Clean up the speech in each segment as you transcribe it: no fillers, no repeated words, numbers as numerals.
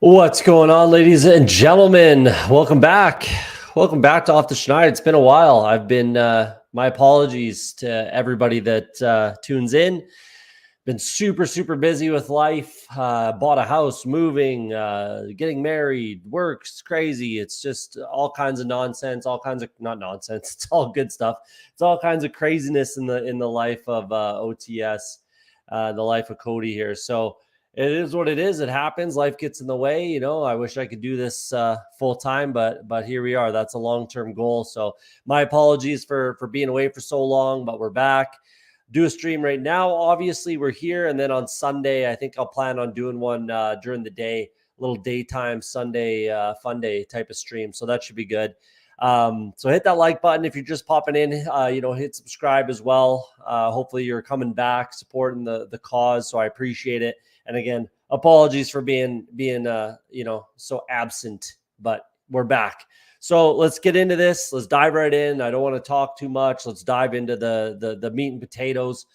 What's going on, ladies and gentlemen? Welcome back. Welcome back to Off the Schneid. It's been a while. I've been, my apologies to everybody that tunes in. Been super busy with life. Bought a house, moving, getting married, works crazy. It's just all kinds of nonsense, all kinds of not nonsense. It's all good stuff. It's all kinds of craziness in the life of OTS, the life of Cody here. So it is what it is. It happens. Life gets in the way. I wish I could do this full time, but here we are. That's a long-term goal. So my apologies for being away for so long, but we're back. Do a stream right now. Obviously, we're here, and then on Sunday, I think I'll plan on doing one during the day, a little daytime Sunday fun day type of stream. So that should be good. So hit that like button if you're just popping in. Hit subscribe as well. Hopefully, you're coming back, supporting the cause. So I appreciate it. And again, apologies for being so absent, but we're back. So let's get into this. Let's dive right in. I don't want to talk too much. Let's dive into the meat and potatoes.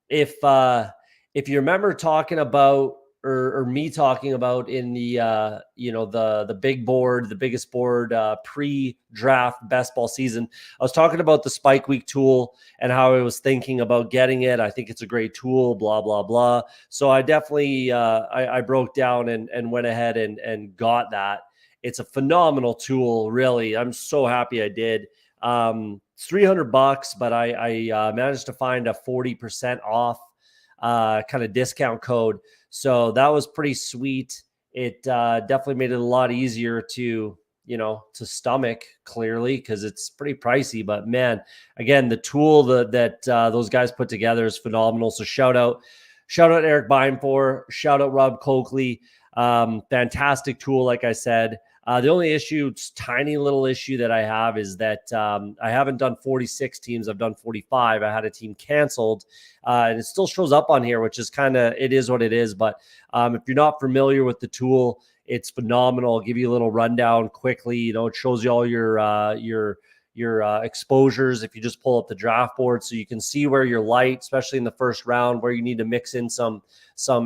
If you remember talking about or me talking about in the big board, the biggest board pre-draft best ball season, I was talking about the Spike Week tool and how I was thinking about getting it. I think it's a great tool, blah, blah, blah. So I definitely I broke down and went ahead and got that. It's a phenomenal tool, really. I'm so happy I did. It's $300, but I managed to find a 40% off kind of discount code. So that was pretty sweet. It definitely made it a lot easier to stomach, clearly, because it's pretty pricey. But man, again, the tool that those guys put together is phenomenal. So shout out Eric Binefor, shout out Rob Coakley. Fantastic tool, like I said. The only tiny little issue that I have is that I haven't done 46 teams. I've done 45. I had a team canceled, and it still shows up on here, which is it is what it is. But if you're not familiar with the tool, it's phenomenal. I'll give you a little rundown quickly. It shows you all your exposures if you just pull up the draft board, so you can see where you're light, especially in the first round, where you need to mix in some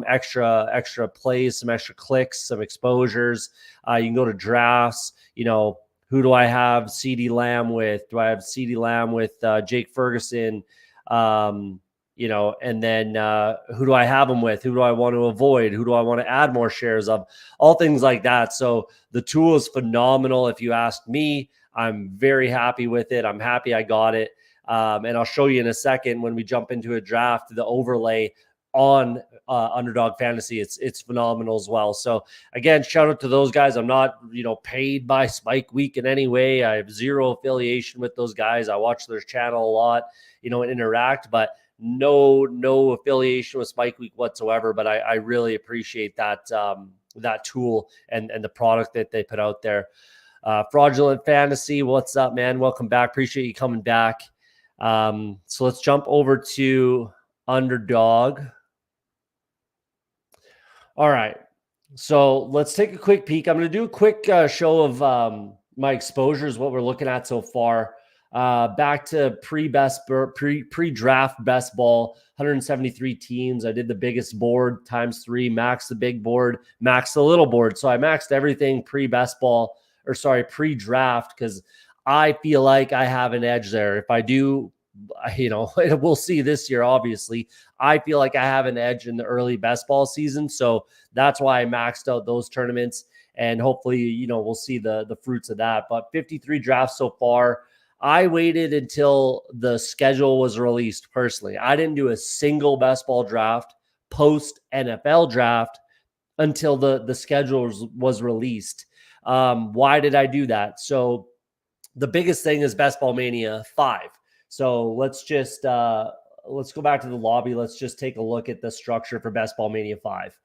extra plays, some extra clicks, some exposures. You can go to drafts. Who do I have CeeDee Lamb with? Do I have CeeDee Lamb with Jake Ferguson? And then who do I have them with? Who do I want to avoid? Who do I want to add more shares of? All things like that. So the tool is phenomenal. If you ask me, I'm very happy with it. I'm happy I got it. And I'll show you in a second when we jump into a draft, the overlay on Underdog Fantasy. It's phenomenal as well. So again, shout out to those guys. I'm not, paid by Spike Week in any way. I have zero affiliation with those guys. I watch their channel a lot, and interact, but no affiliation with Spike Week whatsoever. But I really appreciate that tool and the product that they put out there. Fraudulent Fantasy, what's up, man? Welcome back. Appreciate you coming back. So let's jump over to Underdog. All right. So let's take a quick peek. I'm going to do a quick show of my exposures, what we're looking at so far. Back to pre-draft best ball, 173 teams. I did the biggest board times 3, max the big board, max the little board. So I maxed everything pre-draft, because I feel like I have an edge there. If I do, we'll see this year, obviously. I feel like I have an edge in the early best ball season. So that's why I maxed out those tournaments. And hopefully, we'll see the fruits of that. But 53 drafts so far. I waited until the schedule was released personally. I didn't do a single best ball draft post NFL draft until the schedule was released. Why did I do that? So the biggest thing is Best Ball Mania 5. So let's just let's go back to the lobby. Let's just take a look at the structure for Best Ball Mania 5.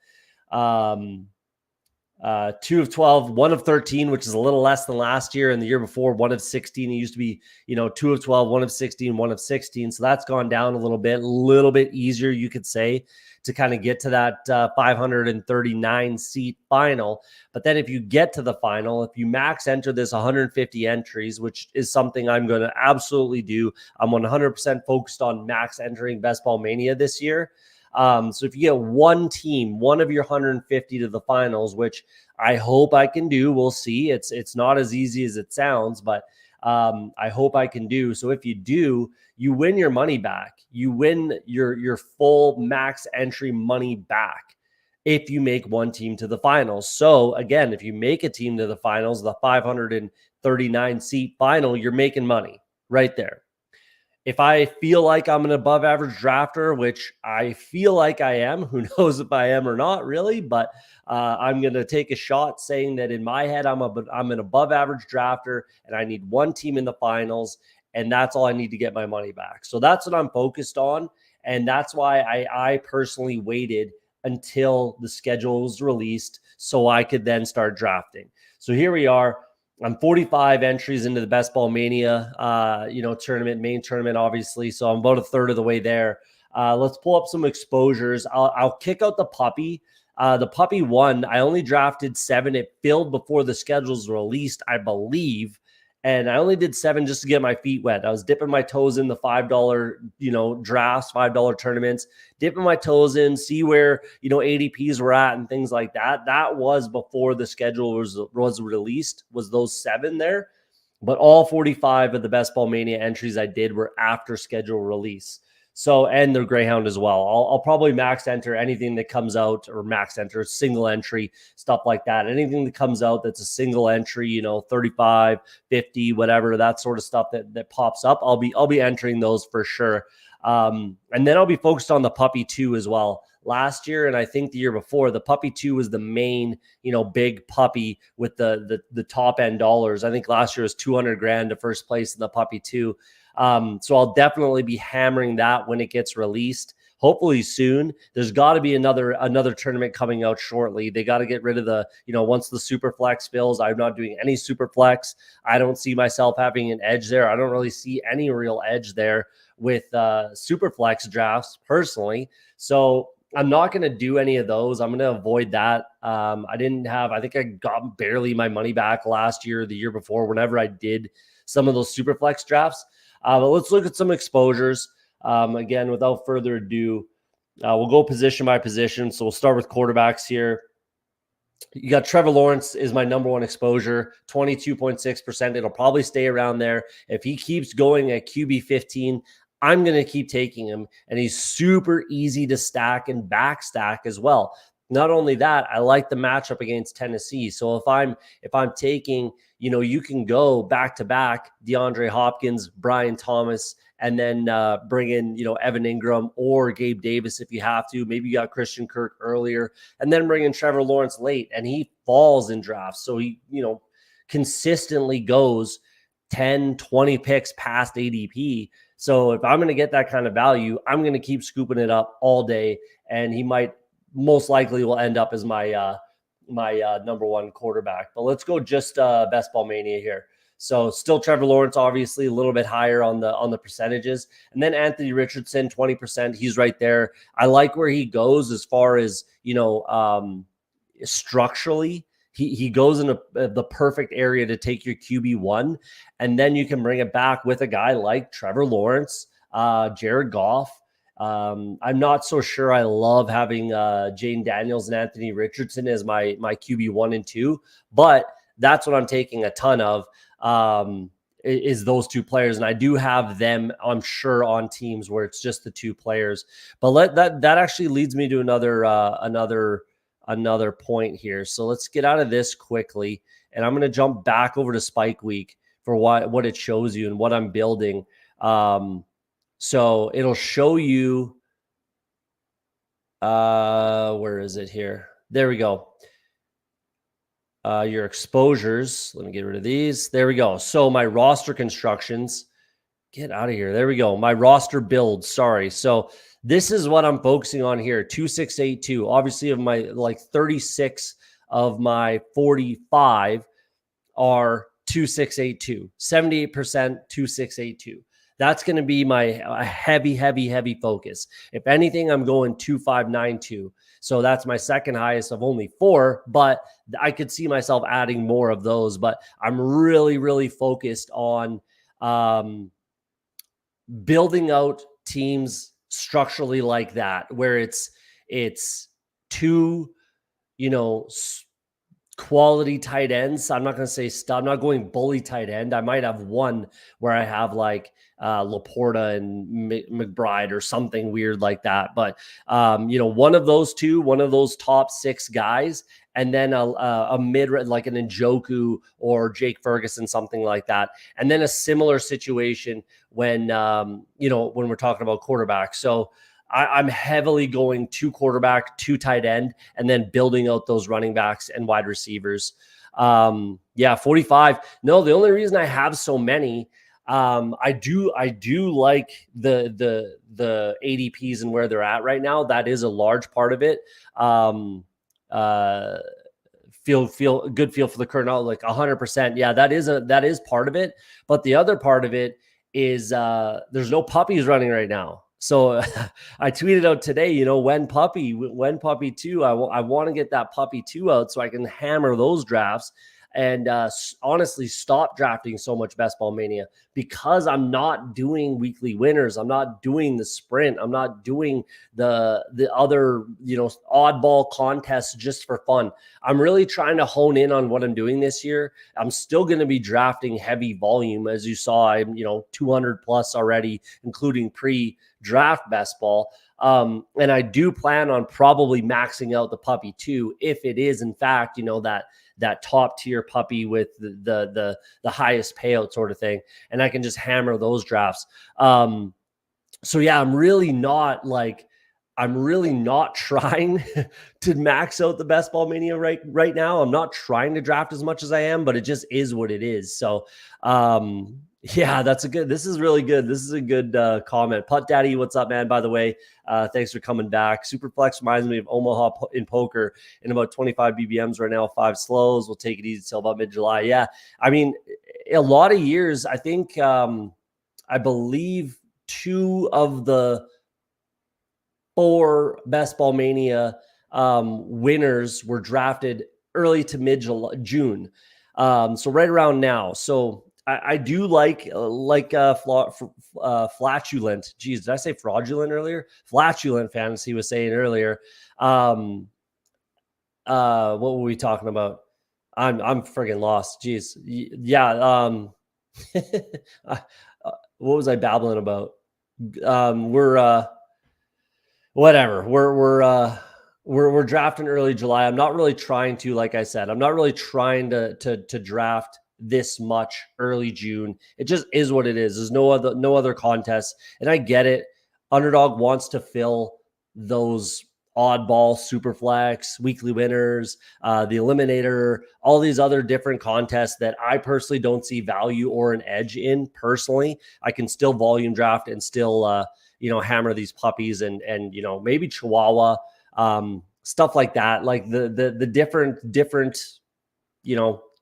2 of 12, 1 of 13, which is a little less than last year, and the year before 1 of 16. It used to be 2 of 12, 1 of 16, 1 of 16. So that's gone down a little bit easier, you could say, to kind of get to that 539 seat final. But then if you get to the final, if you max enter this 150 entries, which is something I'm going to absolutely do, I'm 100% focused on max entering Best Ball Mania this year. So if you get one team, one of your 150 to the finals, which I hope I can do, we'll see. It's not as easy as it sounds, but I hope I can do. So if you do, you win your money back. You win your full max entry money back if you make one team to the finals. So again, if you make a team to the finals, the 539 seat final, you're making money right there. If I feel like I'm an above average drafter, which I feel like I am, who knows if I am or not really, but I'm going to take a shot saying that in my head, I'm an above average drafter and I need one team in the finals, and that's all I need to get my money back. So that's what I'm focused on. And that's why I personally waited until the schedule was released so I could then start drafting. So here we are. I'm 45 entries into the Best Ball Mania, tournament, main tournament, obviously. So I'm about a third of the way there. Let's pull up some exposures. I'll kick out the puppy. The puppy won. I only drafted 7. It filled before the schedules were released, I believe. And I only did 7 just to get my feet wet. I was dipping my toes in the $5, drafts, $5 tournaments, dipping my toes in, see where, ADPs were at and things like that. That was before the schedule was released, was those 7 there. But all 45 of the Best Ball Mania entries I did were after schedule release. So, and the Greyhound as well. I'll probably max enter anything that comes out, or max enter, single entry, stuff like that. Anything that comes out that's a single entry, 35, 50, whatever, that sort of stuff that pops up. I'll be entering those for sure. And then I'll be focused on the puppy 2 as well. Last year, and I think the year before, the puppy 2 was the main, big puppy with the top end dollars. I think last year was 200 grand to first place in the puppy 2. So I'll definitely be hammering that when it gets released, hopefully soon. There's got to be another tournament coming out shortly. They got to get rid of the, once the super flex fills. I'm not doing any super flex. I don't see myself having an edge there. I don't really see any real edge there with super flex drafts personally. So I'm not going to do any of those. I'm going to avoid that. I think I got barely my money back last year, the year before, whenever I did some of those super flex drafts. But let's look at some exposures. Again, without further ado, we'll go position by position. So we'll start with quarterbacks here. You got Trevor Lawrence is my number one exposure, 22.6%. It'll probably stay around there. If he keeps going at QB 15, I'm going to keep taking him. And he's super easy to stack and back stack as well. Not only that, I like the matchup against Tennessee. So if I'm taking, you can go back to back DeAndre Hopkins, Brian Thomas, and then bring in, Evan Ingram or Gabe Davis if you have to. Maybe you got Christian Kirk earlier, and then bring in Trevor Lawrence late, and he falls in drafts. So he, consistently goes 10, 20 picks past ADP. So if I'm going to get that kind of value, I'm going to keep scooping it up all day, and he most likely will end up as my number one quarterback. But let's go just Best Ball Mania here. So still Trevor Lawrence, obviously a little bit higher on the percentages. And then Anthony Richardson, 20%. He's right there. I like where he goes as far as, structurally. He goes in the perfect area to take your QB1. And then you can bring it back with a guy like Trevor Lawrence, Jared Goff. I'm not so sure I love having Jane Daniels and Anthony Richardson as my QB 1 and 2, but that's what I'm taking a ton of is those 2 players. And I do have them, I'm sure, on teams where it's just the 2 players. But that actually leads me to another point here. So let's get out of this quickly. And I'm going to jump back over to Spike Week for what it shows you and what I'm building. So it'll show you, where is it here? There we go. Your exposures. Let me get rid of these. There we go. So my roster constructions, get out of here. There we go. My roster build. Sorry. So this is what I'm focusing on here. 2682. Obviously, of my 36 of my 45 are 2682. 78% 2682. That's going to be my heavy focus. If anything, I'm going 2592. So that's my second highest of only 4, but I could see myself adding more of those. But I'm really focused on building out teams structurally like that, where it's two, quality tight ends. I'm not going to say stud. I'm not going bully tight end. I might have one where I have like Laporta and McBride or something weird like that. But, one of those two, one of those top 6 guys, and then a mid like an Njoku or Jake Ferguson, something like that. And then a similar situation when, when we're talking about quarterbacks. So I'm heavily going 2 quarterback, 2 tight end, and then building out those running backs and wide receivers. 45. No, the only reason I have so many, I do like the ADPs and where they're at right now. That is a large part of it. Feel good feel for the current outlook, like 100%. Yeah, that is part of it. But the other part of it is there's no puppies running right now. So I tweeted out today, when puppy 2, I want to get that puppy 2 out so I can hammer those drafts and honestly stop drafting so much Best Ball Mania, because I'm not doing weekly winners. I'm not doing the sprint. I'm not doing the other, oddball contests just for fun. I'm really trying to hone in on what I'm doing this year. I'm still going to be drafting heavy volume. As you saw, I'm, 200 plus already, including pre-draft best ball. And I do plan on probably maxing out the puppy 2 if it is, in fact, that top tier puppy with the highest payout sort of thing. And I can just hammer those drafts. So yeah, I'm really not trying to max out the Best Ball Mania right now. I'm not trying to draft as much as I am, but it just is what it is. So yeah, this is really good. This is a good comment. Putt Daddy, what's up, man? By the way, thanks for coming back. Superflex reminds me of Omaha in poker in about 25 BBMs right now, 5 slows. We'll take it easy till about mid-July. Yeah, I mean, a lot of years, I think, I believe 2 of the 4 Best Ball Mania winners were drafted early to mid-June. So right around now. So I do like flatulent. Geez, did I say fraudulent earlier? Flatulent fantasy was saying earlier. What were we talking about? I'm friggin' lost. Geez, yeah. What was I babbling about? Whatever. We're drafting early July. I'm not really trying to, like I said, I'm not really trying to draft this much early June. It just is what it is. There's no other contest. And I get it. Underdog wants to fill those oddball super flex, weekly winners, the eliminator, all these other different contests that I personally don't see value or an edge in. Personally, I can still volume draft and still hammer these puppies and maybe Chihuahua, stuff like that, like the different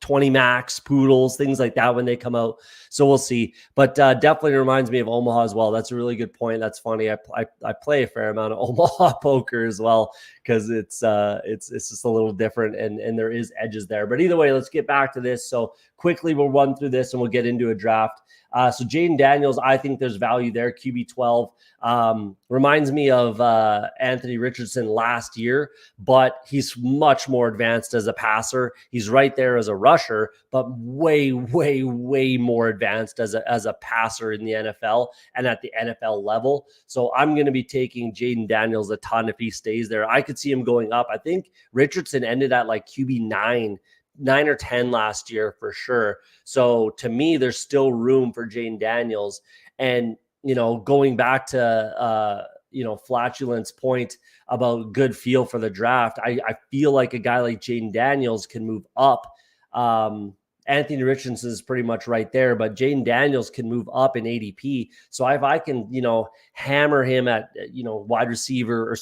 20 max poodles, things like that when they come out. So we'll see, but definitely reminds me of Omaha as well. That's a really good point. That's funny. I play a fair amount of Omaha poker as well, because it's just a little different and there is edges there. But either way, let's get back to this. So quickly we'll run through this and we'll get into a draft. So Jaden Daniels, I think there's value there. QB 12 reminds me of Anthony Richardson last year, but he's much more advanced as a passer. He's right there as a rusher, but way, way, way more advanced as a passer in the NFL and at the NFL level. So I'm going to be taking Jaden Daniels a ton if he stays there. I could see him going up. I think Richardson ended at like QB 9 or 10 last year for sure. So to me, there's still room for Jaden Daniels. And, going back to, Flatulent's point about good feel for the draft, I feel like a guy like Jaden Daniels can move up. Anthony Richardson is pretty much right there, but Jaden Daniels can move up in ADP. So if I can, hammer him at, wide receiver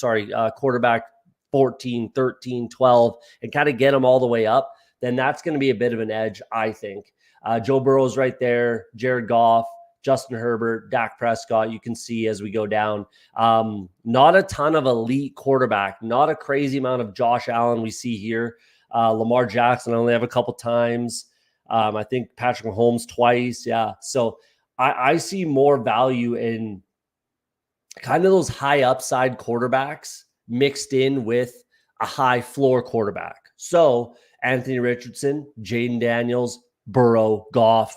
quarterback 14, 13, 12, and kind of get him all the way up, then that's going to be a bit of an edge, I think. Joe Burrow's right there, Jared Goff, Justin Herbert, Dak Prescott, you can see as we go down. Not a ton of elite quarterback, not a crazy amount of Josh Allen we see here. Lamar Jackson, I only have a couple times. I think Patrick Mahomes twice. Yeah. So I see more value in kind of those high upside quarterbacks mixed in with a high floor quarterback. So Anthony Richardson, Jaden Daniels, Burrow, Goff,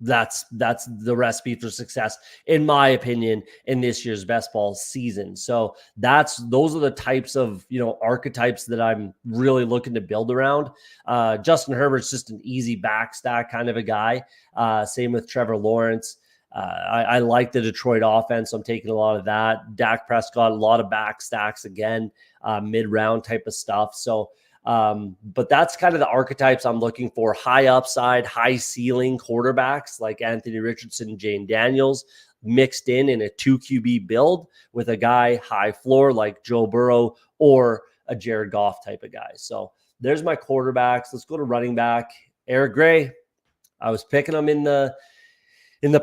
that's the recipe for success, in my opinion, in this year's best ball season. So those are the types of archetypes that I'm really looking to build around. Justin Herbert's just an easy backstack kind of a guy. Same with Trevor Lawrence. I like the Detroit offense, so I'm taking a lot of that. Dak Prescott, a lot of backstacks again, mid-round type of stuff. So but that's kind of the archetypes I'm looking for: high upside, high ceiling quarterbacks like Anthony Richardson and Jane Daniels, mixed in a 2 QB build with a guy high floor like Joe Burrow or a Jared Goff type of guy. So there's my quarterbacks. Let's go to running back. Eric Gray. I was picking him in the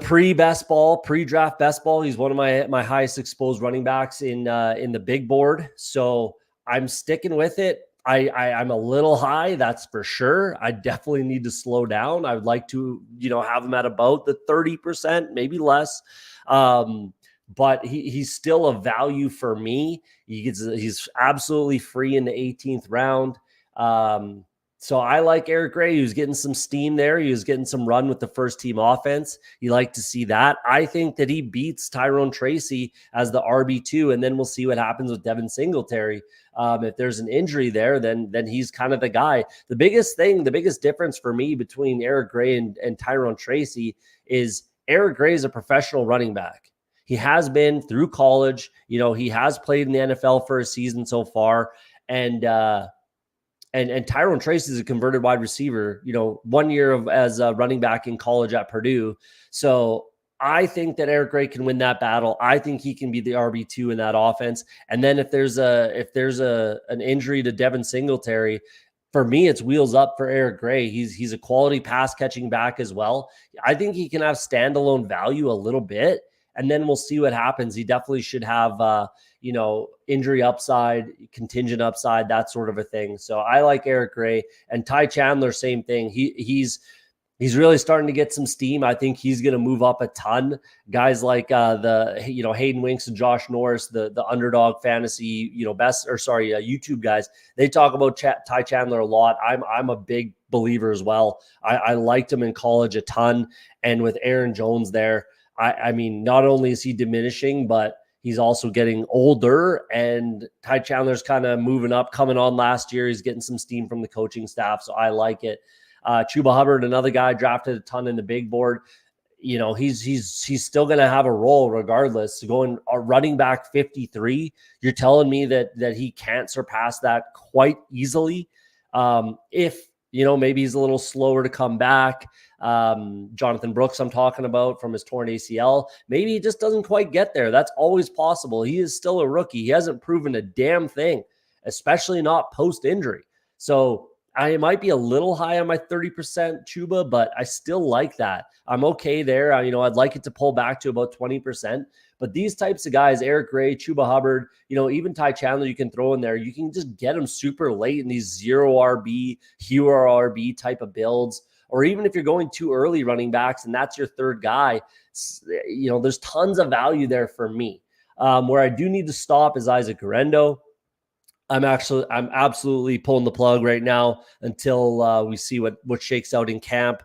pre-draft best ball. He's one of my highest exposed running backs in the big board. So I'm sticking with it. I'm a little high, that's for sure. I definitely need to slow down. I would like to, have him at about the 30%, maybe less. But he's still a value for me. He's absolutely free in the 18th round. So I like Eric Gray. He was getting some steam there. He was getting some run with the first team offense. You like to see that. I think that he beats Tyrone Tracy as the RB2, and then we'll see what happens with Devin Singletary. If there's an injury there, then he's kind of the guy. The biggest difference for me between Eric Gray and Tyrone Tracy is Eric Gray is a professional running back. He has been through college. He has played in the NFL for a season so far, and Tyrone Tracy is a converted wide receiver, 1 year as a running back in college at Purdue. So I think that Eric Gray can win that battle. I think he can be the RB2 in that offense. And then if there's an injury to Devin Singletary, for me, it's wheels up for Eric Gray. He's a quality pass catching back as well. I think he can have standalone value a little bit, and then we'll see what happens. He definitely should have injury upside, contingent upside, that sort of a thing. So I like Eric Gray. And Ty Chandler, same thing. He's really starting to get some steam. I think he's going to move up a ton. Guys like Hayden Winks and Josh Norris, the Underdog Fantasy YouTube guys, they talk about Ty Chandler a lot. I'm a big believer as well. I liked him in college a ton, and with Aaron Jones there, I mean, not only is he diminishing, but he's also getting older, and Ty Chandler's kind of moving up, coming on last year. He's getting some steam from the coaching staff, so I like it. Chuba Hubbard, another guy drafted a ton in the big board. He's still going to have a role regardless. Going running back 53, you're telling me that he can't surpass that quite easily. If maybe he's a little slower to come back. Jonathan Brooks, I'm talking about, from his torn ACL. Maybe he just doesn't quite get there. That's always possible. He is still a rookie. He hasn't proven a damn thing, especially not post-injury. So I might be a little high on my 30% Chuba, but I still like that. I'm okay there. I'd like it to pull back to about 20%. But these types of guys, Eric Gray, Chuba Hubbard, even Ty Chandler, you can throw in there. You can just get them super late in these 0 RB, hero RB type of builds. Or even if you're going too early running backs and that's your third guy, there's tons of value there for me. Where I do need to stop is Isaac Guerendo. I'm absolutely pulling the plug right now until we see what shakes out in camp.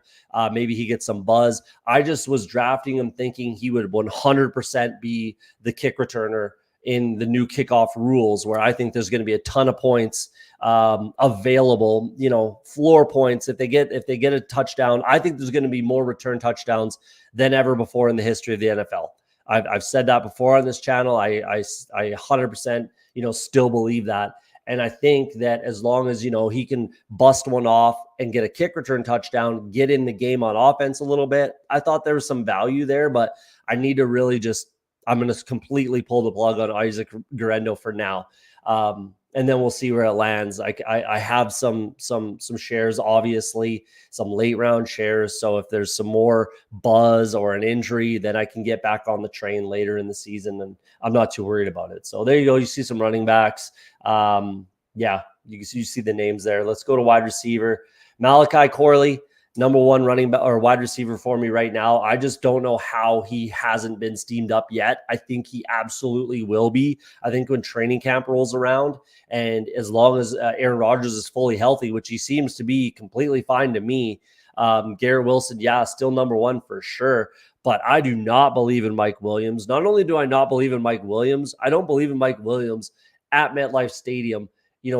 Maybe he gets some buzz. I just was drafting him thinking he would 100% be the kick returner in the new kickoff rules, where I think there's going to be a ton of points available, floor points. If they get a touchdown, I think there's going to be more return touchdowns than ever before in the history of the NFL. I've said that before on this channel. I 100%, still believe that. And I think that as long as, he can bust one off and get a kick return touchdown, get in the game on offense a little bit, I thought there was some value there, but I need to really I'm going to completely pull the plug on Isaac Guerendo for now. And then we'll see where it lands. I have some shares, obviously, some late round shares. So if there's some more buzz or an injury, then I can get back on the train later in the season, and I'm not too worried about it. So there you go. You see some running backs. You see the names there. Let's go to wide receiver. Malachi Corley. number one running back or wide receiver for me right now. I just don't know how he hasn't been steamed up yet. I think he absolutely will be. I think when training camp rolls around, and as long as Aaron Rodgers is fully healthy, which he seems to be completely fine to me, Garrett Wilson, yeah, still number one for sure. But I do not believe in Mike Williams. Not only do I not believe in Mike Williams, I don't believe in Mike Williams at MetLife Stadium,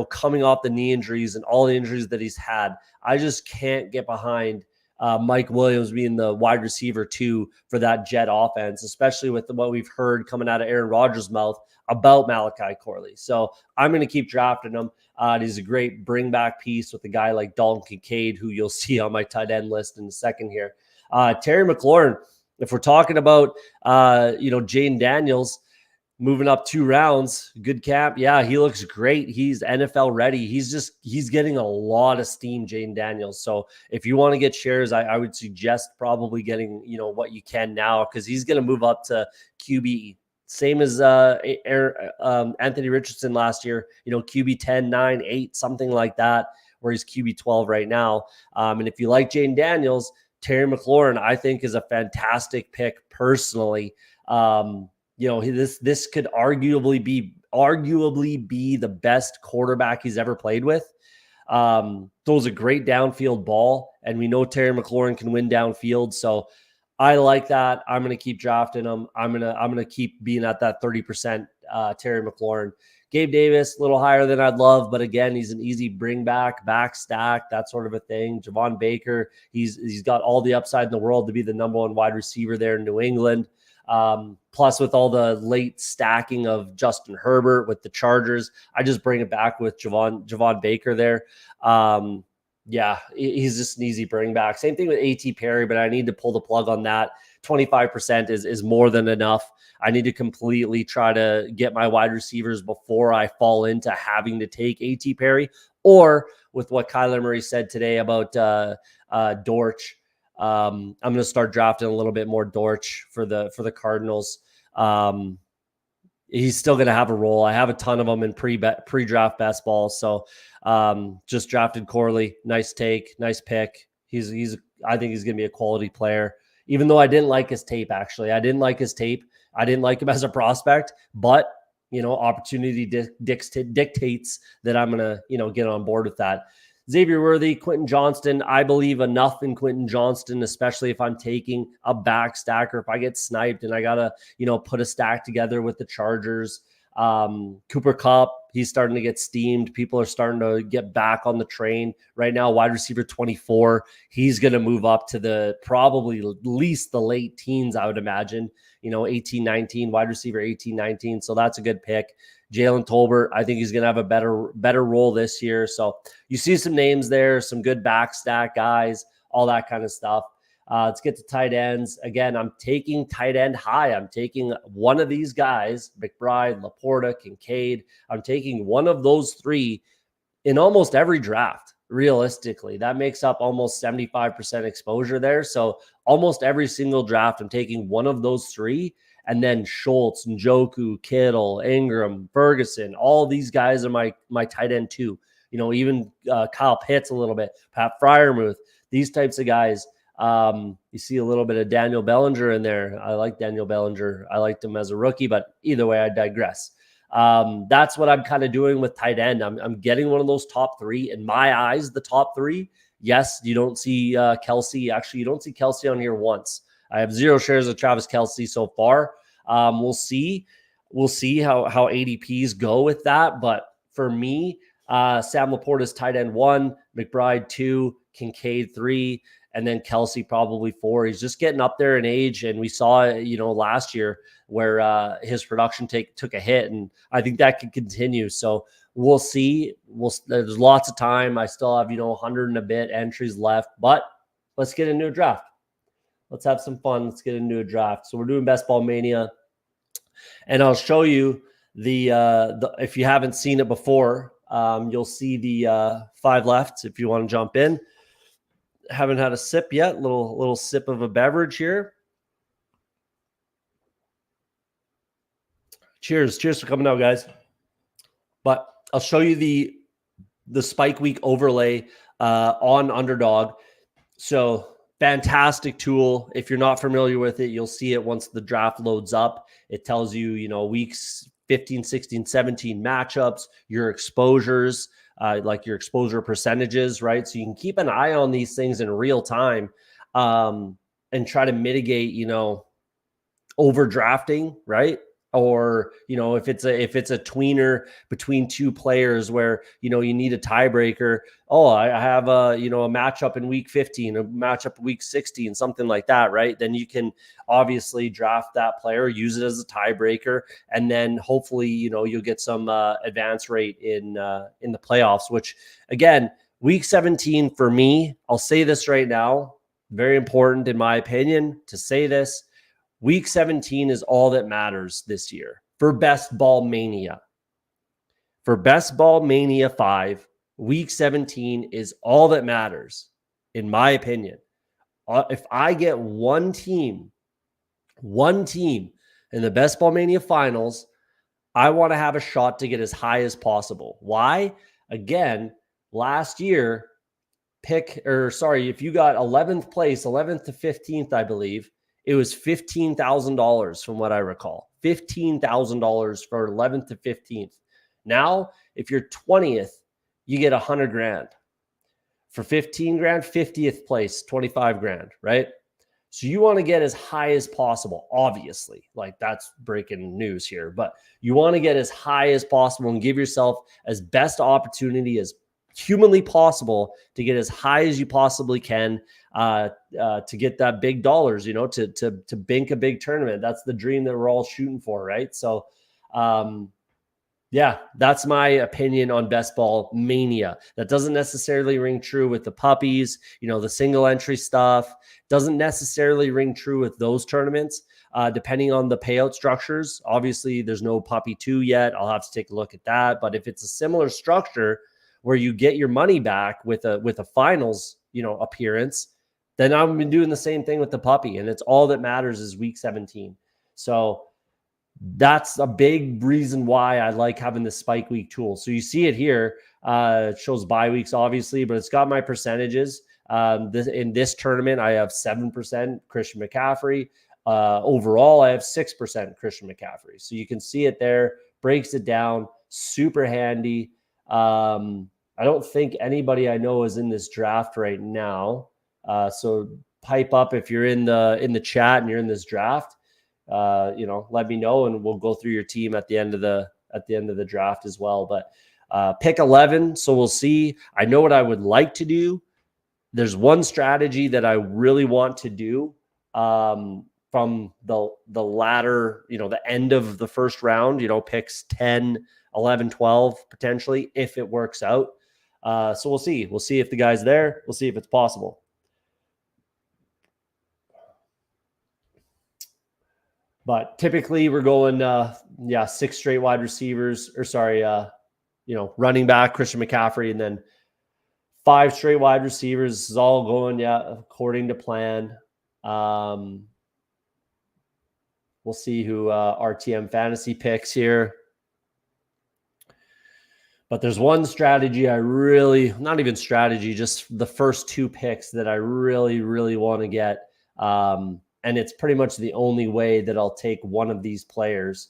coming off the knee injuries and all the injuries that he's had. I just can't get behind Mike Williams being the wide receiver two for that Jet offense, especially with what we've heard coming out of Aaron Rodgers' mouth about Malachi Corley. So I'm going to keep drafting him. He's a great bring back piece with a guy like Dalton Kincaid, who you'll see on my tight end list in a second here. Terry McLaurin, if we're talking about, Jane Daniels, moving up 2 rounds, good camp. Yeah, he looks great. He's NFL ready. He's getting a lot of steam, Jaden Daniels. So if you want to get shares, I would suggest probably getting, what you can now, because he's going to move up to QB. Same as Anthony Richardson last year, QB 10, 9, 8, something like that, where he's QB 12 right now. And if you like Jaden Daniels, Terry McLaurin, I think, is a fantastic pick personally. This could arguably be the best quarterback he's ever played with. Throws a great downfield ball, and we know Terry McLaurin can win downfield. So I like that. I'm going to keep drafting him. I'm going to keep being at that 30% Terry McLaurin. Gabe Davis, a little higher than I'd love, but again, he's an easy bring back stack, that sort of a thing. Javon Baker, he's got all the upside in the world to be the number one wide receiver there in New England. Plus with all the late stacking of Justin Herbert with the Chargers, I just bring it back with Javon Baker there. Yeah, he's just an easy bring back. Same thing with A.T. Perry, but I need to pull the plug on that. 25% is more than enough. I need to completely try to get my wide receivers before I fall into having to take A.T. Perry, or with what Kyler Murray said today about Dortch. I'm going to start drafting a little bit more Dortch for the Cardinals. He's still going to have a role. I have a ton of them in pre-draft best ball. So just drafted Corley. Nice take, nice pick. I think he's going to be a quality player, even though I didn't like his tape. Actually, I didn't like his tape. I didn't like him as a prospect, but opportunity dictates that I'm going to, get on board with that. Xavier Worthy, Quentin Johnston. I believe enough in Quentin Johnston, especially if I'm taking a back stacker. If I get sniped and I got to, put a stack together with the Chargers. Cooper Kupp, he's starting to get steamed. People are starting to get back on the train right now. Wide receiver 24. He's going to move up to the probably at least the late teens, I would imagine. 18, 19, wide receiver 18, 19. So that's a good pick. Jalen Tolbert, I think he's going to have a better role this year. So you see some names there, some good back stack guys, all that kind of stuff. Let's get to tight ends. Again, I'm taking tight end high. I'm taking one of these guys, McBride, Laporta, Kincaid. I'm taking one of those three in almost every draft. Realistically, that makes up almost 75% exposure there. So almost every single draft, I'm taking one of those three. And then Schultz, Njoku, Kittle, Ingram, Ferguson, all these guys are my tight end too. Even Kyle Pitts a little bit, Pat Freiermuth, these types of guys. You see a little bit of Daniel Bellinger in there. I like Daniel Bellinger. I liked him as a rookie, but either way, I digress. That's what I'm kind of doing with tight end. I'm getting one of those top three. In my eyes, the top three. Yes, you don't see Kelce. Actually, you don't see Kelce on here once. I have 0 shares of Travis Kelce so far. We'll see how ADPs go with that. But for me, Sam Laporta's tight end 1, McBride 2, Kincaid 3, and then Kelce probably 4. He's just getting up there in age, and we saw last year where his production took a hit, and I think that could continue. So we'll see. There's lots of time. I still have 100 and a bit entries left, but let's get into a draft. Let's have some fun. Let's get into a draft. So we're doing Best Ball Mania, and I'll show you the if you haven't seen it before, you'll see the 5 left if you want to jump in. Haven't had a sip yet. Little sip of a beverage here. Cheers for coming out, guys. But I'll show you the Spike Week overlay on Underdog. So fantastic tool. If you're not familiar with it, you'll see it once the draft loads up. It tells you, weeks 15, 16, 17 matchups, your exposures, like your exposure percentages, right? So you can keep an eye on these things in real time, and try to mitigate, overdrafting, right? Or if it's a tweener between two players where you need a tiebreaker. Oh, I have a matchup in week 15, a matchup week 16, something like that, right? Then you can obviously draft that player, use it as a tiebreaker, and then hopefully you'll get some advance rate in the playoffs. Which again, week 17 for me, I'll say this right now, very important in my opinion to say this. Week 17 is all that matters this year for Best Ball Mania. For Best Ball Mania 5, Week 17 is all that matters, in my opinion. If I get one team in the Best Ball Mania finals, I want to have a shot to get as high as possible. Why? Again, last year, if you got 11th place, 11th to 15th, I believe, it was $15,000 from what I recall. $15,000 for 11th to 15th. Now, if you're 20th, you get $100,000. For 15 grand, 50th place, 25 grand, right? So you want to get as high as possible, obviously. Like, that's breaking news here, but you want to get as high as possible and give yourself as best opportunity as humanly possible to get as high as you possibly can, to get that big dollars, to bank a big tournament. That's the dream that we're all shooting for, right? So, yeah, that's my opinion on Best Ball Mania. That doesn't necessarily ring true with the puppies, the single entry stuff. Doesn't necessarily ring true with those tournaments, depending on the payout structures. Obviously, there's no Puppy 2 yet. I'll have to take a look at that. But if it's a similar structure where you get your money back with a finals, appearance, then I've been doing the same thing with the puppy, and it's all that matters is week 17. So that's a big reason why I like having the spike week tool. So you see it here. It shows bye weeks, obviously, but it's got my percentages. In this tournament, I have 7% Christian McCaffrey. Overall, I have 6% Christian McCaffrey. So you can see it there, breaks it down, super handy. I don't think anybody I know is in this draft right now. So pipe up if you're in the chat and you're in this draft. Let me know and we'll go through your team at the end of the draft as well. But pick 11. So we'll see. I know what I would like to do. There's one strategy that I really want to do, from the latter, the end of the first round, picks 10, 11, 12, potentially, if it works out. So we'll see. We'll see if the guy's there. We'll see if it's possible. But typically we're going, 6 straight wide receivers, running back, Christian McCaffrey, and then 5 straight wide receivers. This is all going, according to plan. We'll see who RTM Fantasy picks here. But there's one strategy not even strategy, just the first 2 picks that I really, really want to get. And it's pretty much the only way that I'll take one of these players.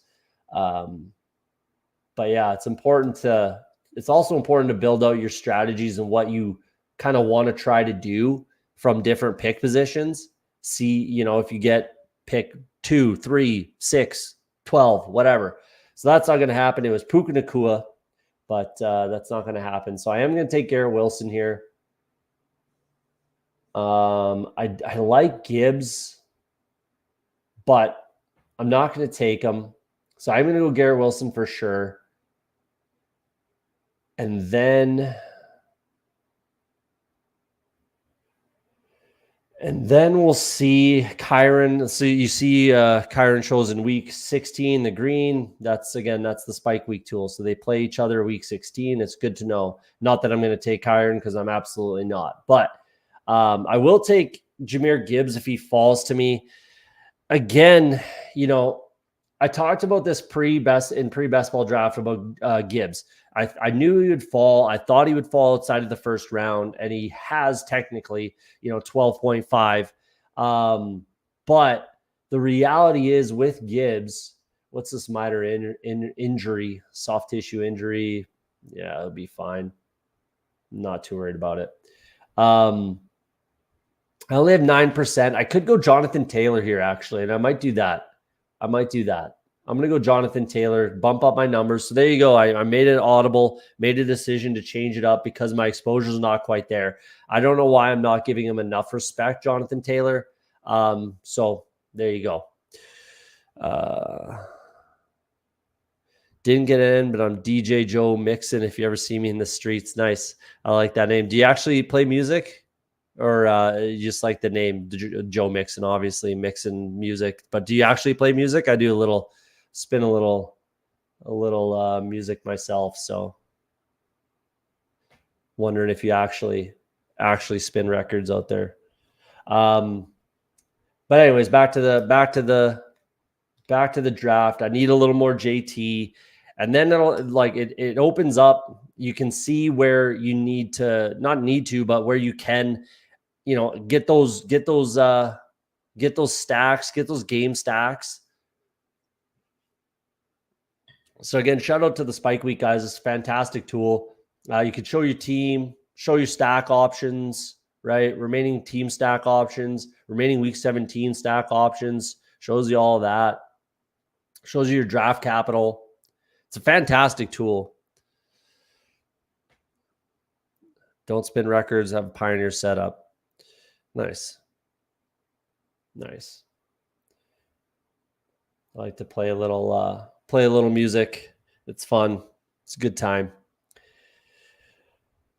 But yeah, it's also important to build out your strategies and what you kind of want to try to do from different pick positions. See, if you get pick 2, 3, 6, 12, whatever. So that's not going to happen. It was Puka Nacua, but that's not going to happen. So I am going to take Garrett Wilson here. I like Gibbs, but I'm not going to take him. So I'm going to go Garrett Wilson for sure. And then we'll see Kyron. So you see Kyron shows in week 16, the green. That's the spike week tool. So they play each other week 16. It's good to know. Not that I'm going to take Kyron because I'm absolutely not. But I will take Jahmyr Gibbs if he falls to me. Again, I talked about this pre-best ball draft about Gibbs. I knew he would fall. I thought he would fall outside of the first round, and he has technically, 12.5. But the reality is with Gibbs, what's this minor injury, soft tissue injury? Yeah, it'll be fine. Not too worried about it. I only have 9%. I could go Jonathan Taylor here, actually, and I might do that. I'm going to go Jonathan Taylor, bump up my numbers. So there you go. I made it audible, made a decision to change it up because my exposure is not quite there. I don't know why I'm not giving him enough respect, Jonathan Taylor. So there you go. Didn't get in, but I'm DJ Joe Mixon. If you ever see me in the streets, nice. I like that name. Do you actually play music? Or you just like the name Joe Mixon, obviously Mixon music. But do you actually play music? I do spin a little music myself. So wondering if you actually spin records out there. But anyways, back to the draft. I need a little more JT, and then it opens up. You can see where you need to, not need to, but where you can, get those stacks, get those game stacks. So again, shout out to the Spike Week guys. It's a fantastic tool. You can show your team, show your stack options, right? Remaining team stack options, remaining week 17 stack options, shows you all that. Shows you your draft capital. It's a fantastic tool. Don't spin records, have a Pioneer setup. Nice. I like to play a little music. It's fun. It's a good time.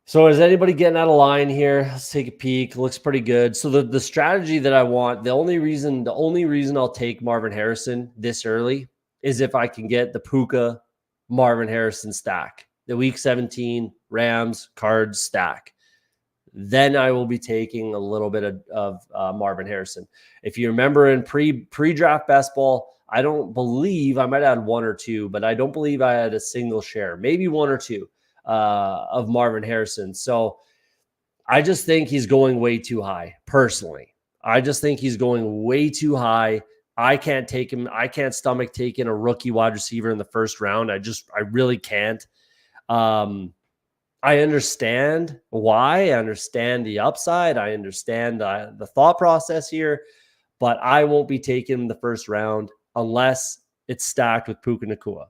So is anybody getting out of line here? Let's take a peek. It looks pretty good. So the strategy that I want, the only reason I'll take Marvin Harrison this early is if I can get the Puka Marvin Harrison stack, the week 17 Rams Cards stack. Then I will be taking a little bit of Marvin Harrison. If you remember in pre-draft best ball, I don't believe, I might add one or two, but I don't believe I had a single share, maybe one or two of Marvin Harrison. So I just think he's going way too high, personally. I just think he's going way too high. I can't take him. I can't stomach taking a rookie wide receiver in the first round. I really can't. I understand why. I understand the upside. I understand the thought process here, but I won't be taking him the first round unless it's stacked with Puka Nacua.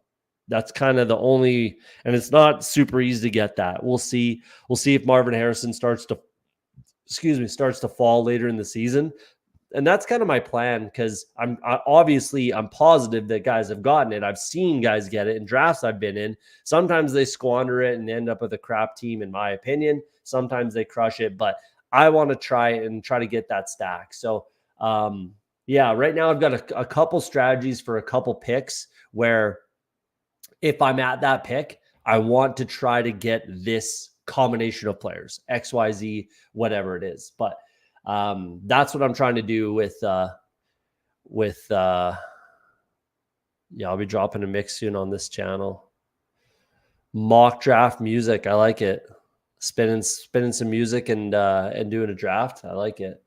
That's kind of the only, and it's not super easy to get that. We'll see. We'll see if Marvin Harrison starts to fall later in the season. And that's kind of my plan, because I'm positive that guys have gotten it. I've seen guys get it in drafts I've been in. Sometimes they squander it and end up with a crap team, in my opinion. Sometimes they crush it, but I want to try to get that stack. So, right now I've got a couple strategies for a couple picks where if I'm at that pick, I want to try to get this combination of players, XYZ, whatever it is. But that's what I'm trying to do with I'll be dropping a mix soon on this channel. Mock draft music. I like it. Spinning some music and doing a draft. I like it.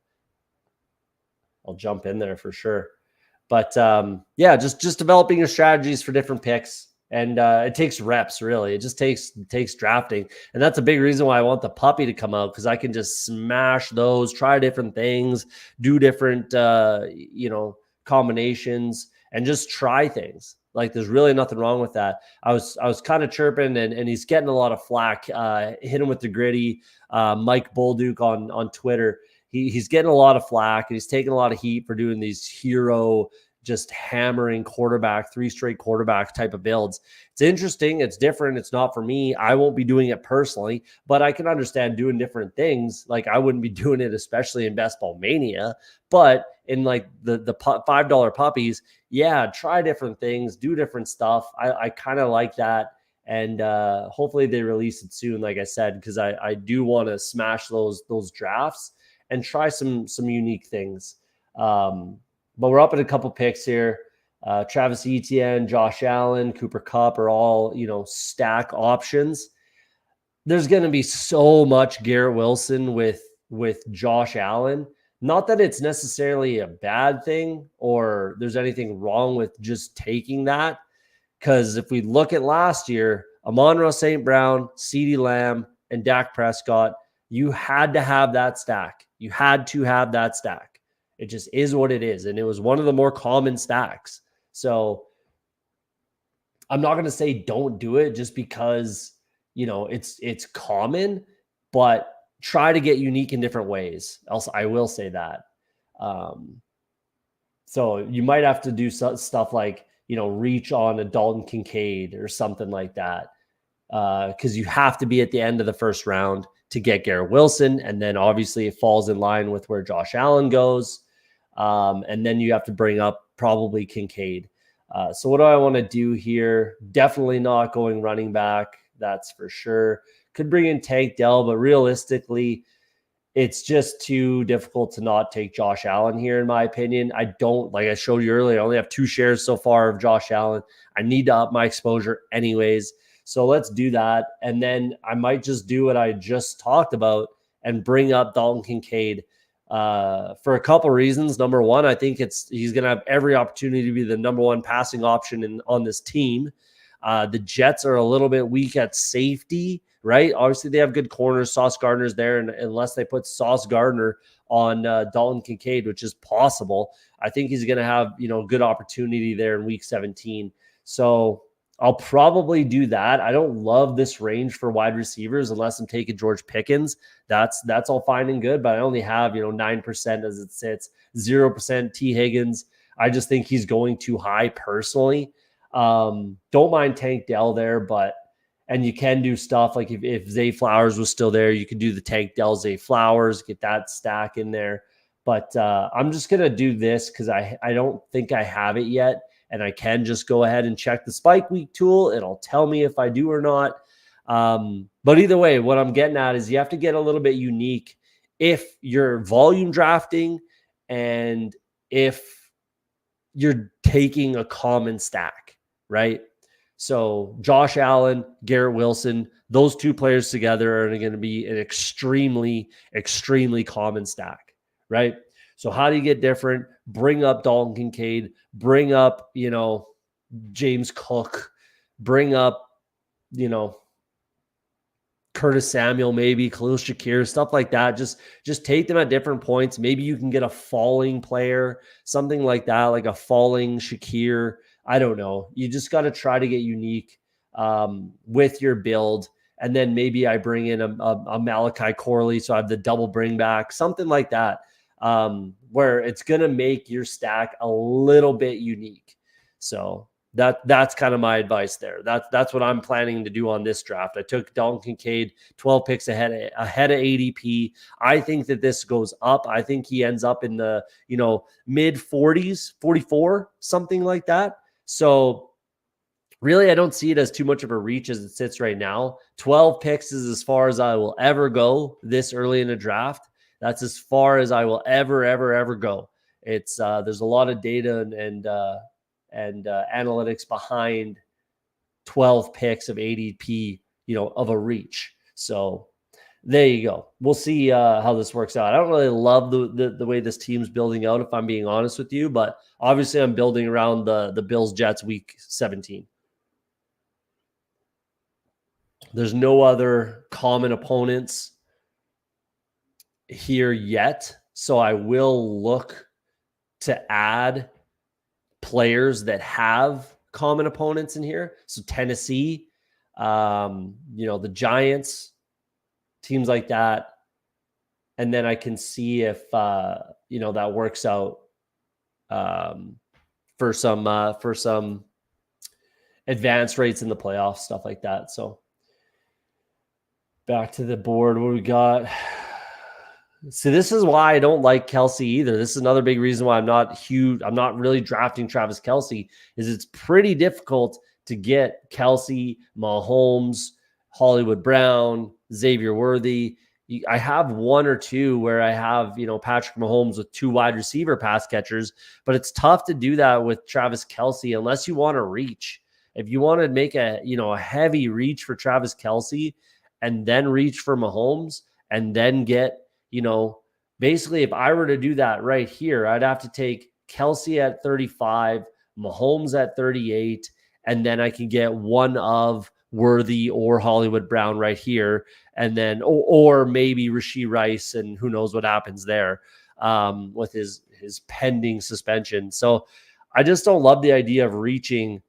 I'll jump in there for sure. But just developing your strategies for different picks. And it takes reps, really. It just takes drafting. And that's a big reason why I want the puppy to come out, because I can just smash those, try different things, do different, combinations, and just try things. Like, there's really nothing wrong with that. I was kind of chirping, and he's getting a lot of flack. Hit him with the gritty. Mike Bolduc on Twitter. He's getting a lot of flack, and he's taking a lot of heat for doing these hero, just hammering quarterback, 3 straight quarterback type of builds. It's interesting. It's different. It's not for me. I won't be doing it personally, but I can understand doing different things. Like, I wouldn't be doing it, especially in Best Ball Mania, but in like the $5 puppies, try different things, do different stuff. I kind of like that. And hopefully they release it soon, like I said, because I do want to smash those drafts and try some unique things. But we're up at a couple picks here. Travis Etienne, Josh Allen, Cooper Kupp are all, stack options. There's going to be so much Garrett Wilson with Josh Allen. Not that it's necessarily a bad thing or there's anything wrong with just taking that. Because if we look at last year, Amon-Ra St. Brown, CeeDee Lamb, and Dak Prescott, you had to have that stack. You had to have that stack. It just is what it is. And it was one of the more common stacks. So I'm not going to say don't do it just because, it's common, but try to get unique in different ways. Else I will say that. So you might have to do stuff like, reach on a Dalton Kincaid or something like that. Because you have to be at the end of the first round to get Garrett Wilson. And then obviously it falls in line with where Josh Allen goes. And then you have to bring up probably Kincaid. So what do I want to do here? Definitely not going running back. That's for sure. Could bring in Tank Dell, but realistically, it's just too difficult to not take Josh Allen here, in my opinion. I don't, like I showed you earlier, I only have 2 shares so far of Josh Allen. I need to up my exposure anyways. So let's do that. And then I might just do what I just talked about and bring up Dalton Kincaid for a couple reasons. Number one, I think he's going to have every opportunity to be the number 1 passing option on this team. The Jets are a little bit weak at safety, right? Obviously, they have good corners. Sauce Gardner's there, and unless they put Sauce Gardner on Dalton Kincaid, which is possible, I think he's going to have good opportunity there in Week 17. So I'll probably do that. I don't love this range for wide receivers unless I'm taking George Pickens. That's all fine and good, but I only have 9% as it sits, 0% T Higgins. I just think he's going too high personally. Don't mind Tank Dell there, and you can do stuff like if Zay Flowers was still there, you could do the Tank Dell Zay Flowers, get that stack in there. But I'm just gonna do this because I don't think I have it yet. And I can just go ahead and check the Spike Week tool. It'll tell me if I do or not. But either way, what I'm getting at is you have to get a little bit unique if you're volume drafting and if you're taking a common stack, right? So Josh Allen, Garrett Wilson, those 2 players together are going to be an extremely, extremely common stack, right? So how do you get different? Bring up Dalton Kincaid, bring up, James Cook, bring up, Curtis Samuel, maybe Khalil Shakir, stuff like that. Just take them at different points. Maybe you can get a falling player, something like that, like a falling Shakir. I don't know. You just got to try to get unique with your build. And then maybe I bring in a Malachi Corley, so I have the double bring back, something like that. Where it's going to make your stack a little bit unique. So that's kind of my advice there. That's what I'm planning to do on this draft. I took Dalton Kincaid 12 picks ahead of ADP. I think that this goes up. I think he ends up in the, mid 40s, 44, something like that. So really, I don't see it as too much of a reach as it sits right now. 12 picks is as far as I will ever go this early in a draft. That's as far as I will ever go. It's there's a lot of data and analytics behind 12 picks of ADP, of a reach. So there you go. We'll see how this works out. I don't really love the way this team's building out, if I'm being honest with you, but obviously I'm building around the Bills Jets Week 17. There's no other common opponents here yet. So I will look to add players that have common opponents in here. So Tennessee, the Giants, teams like that. And then I can see if, that works out for some advance rates in the playoffs, stuff like that. So back to the board. What we got? See, this is why I don't like Kelsey either. This is another big reason why I'm not really drafting Travis Kelsey, is it's pretty difficult to get Kelsey, Mahomes, Hollywood Brown, Xavier Worthy, I have one or two where I have, Patrick Mahomes with 2 wide receiver pass catchers, but it's tough to do that with Travis Kelce unless you want to reach. If you want to make a heavy reach for Travis Kelce and then reach for Mahomes and then get, basically if I were to do that right here, I'd have to take Kelce at 35, Mahomes at 38, and then I can get one of Worthy or Hollywood Brown right here, and then or maybe Rashee Rice, and who knows what happens there with his pending suspension. So I just don't love the idea of reaching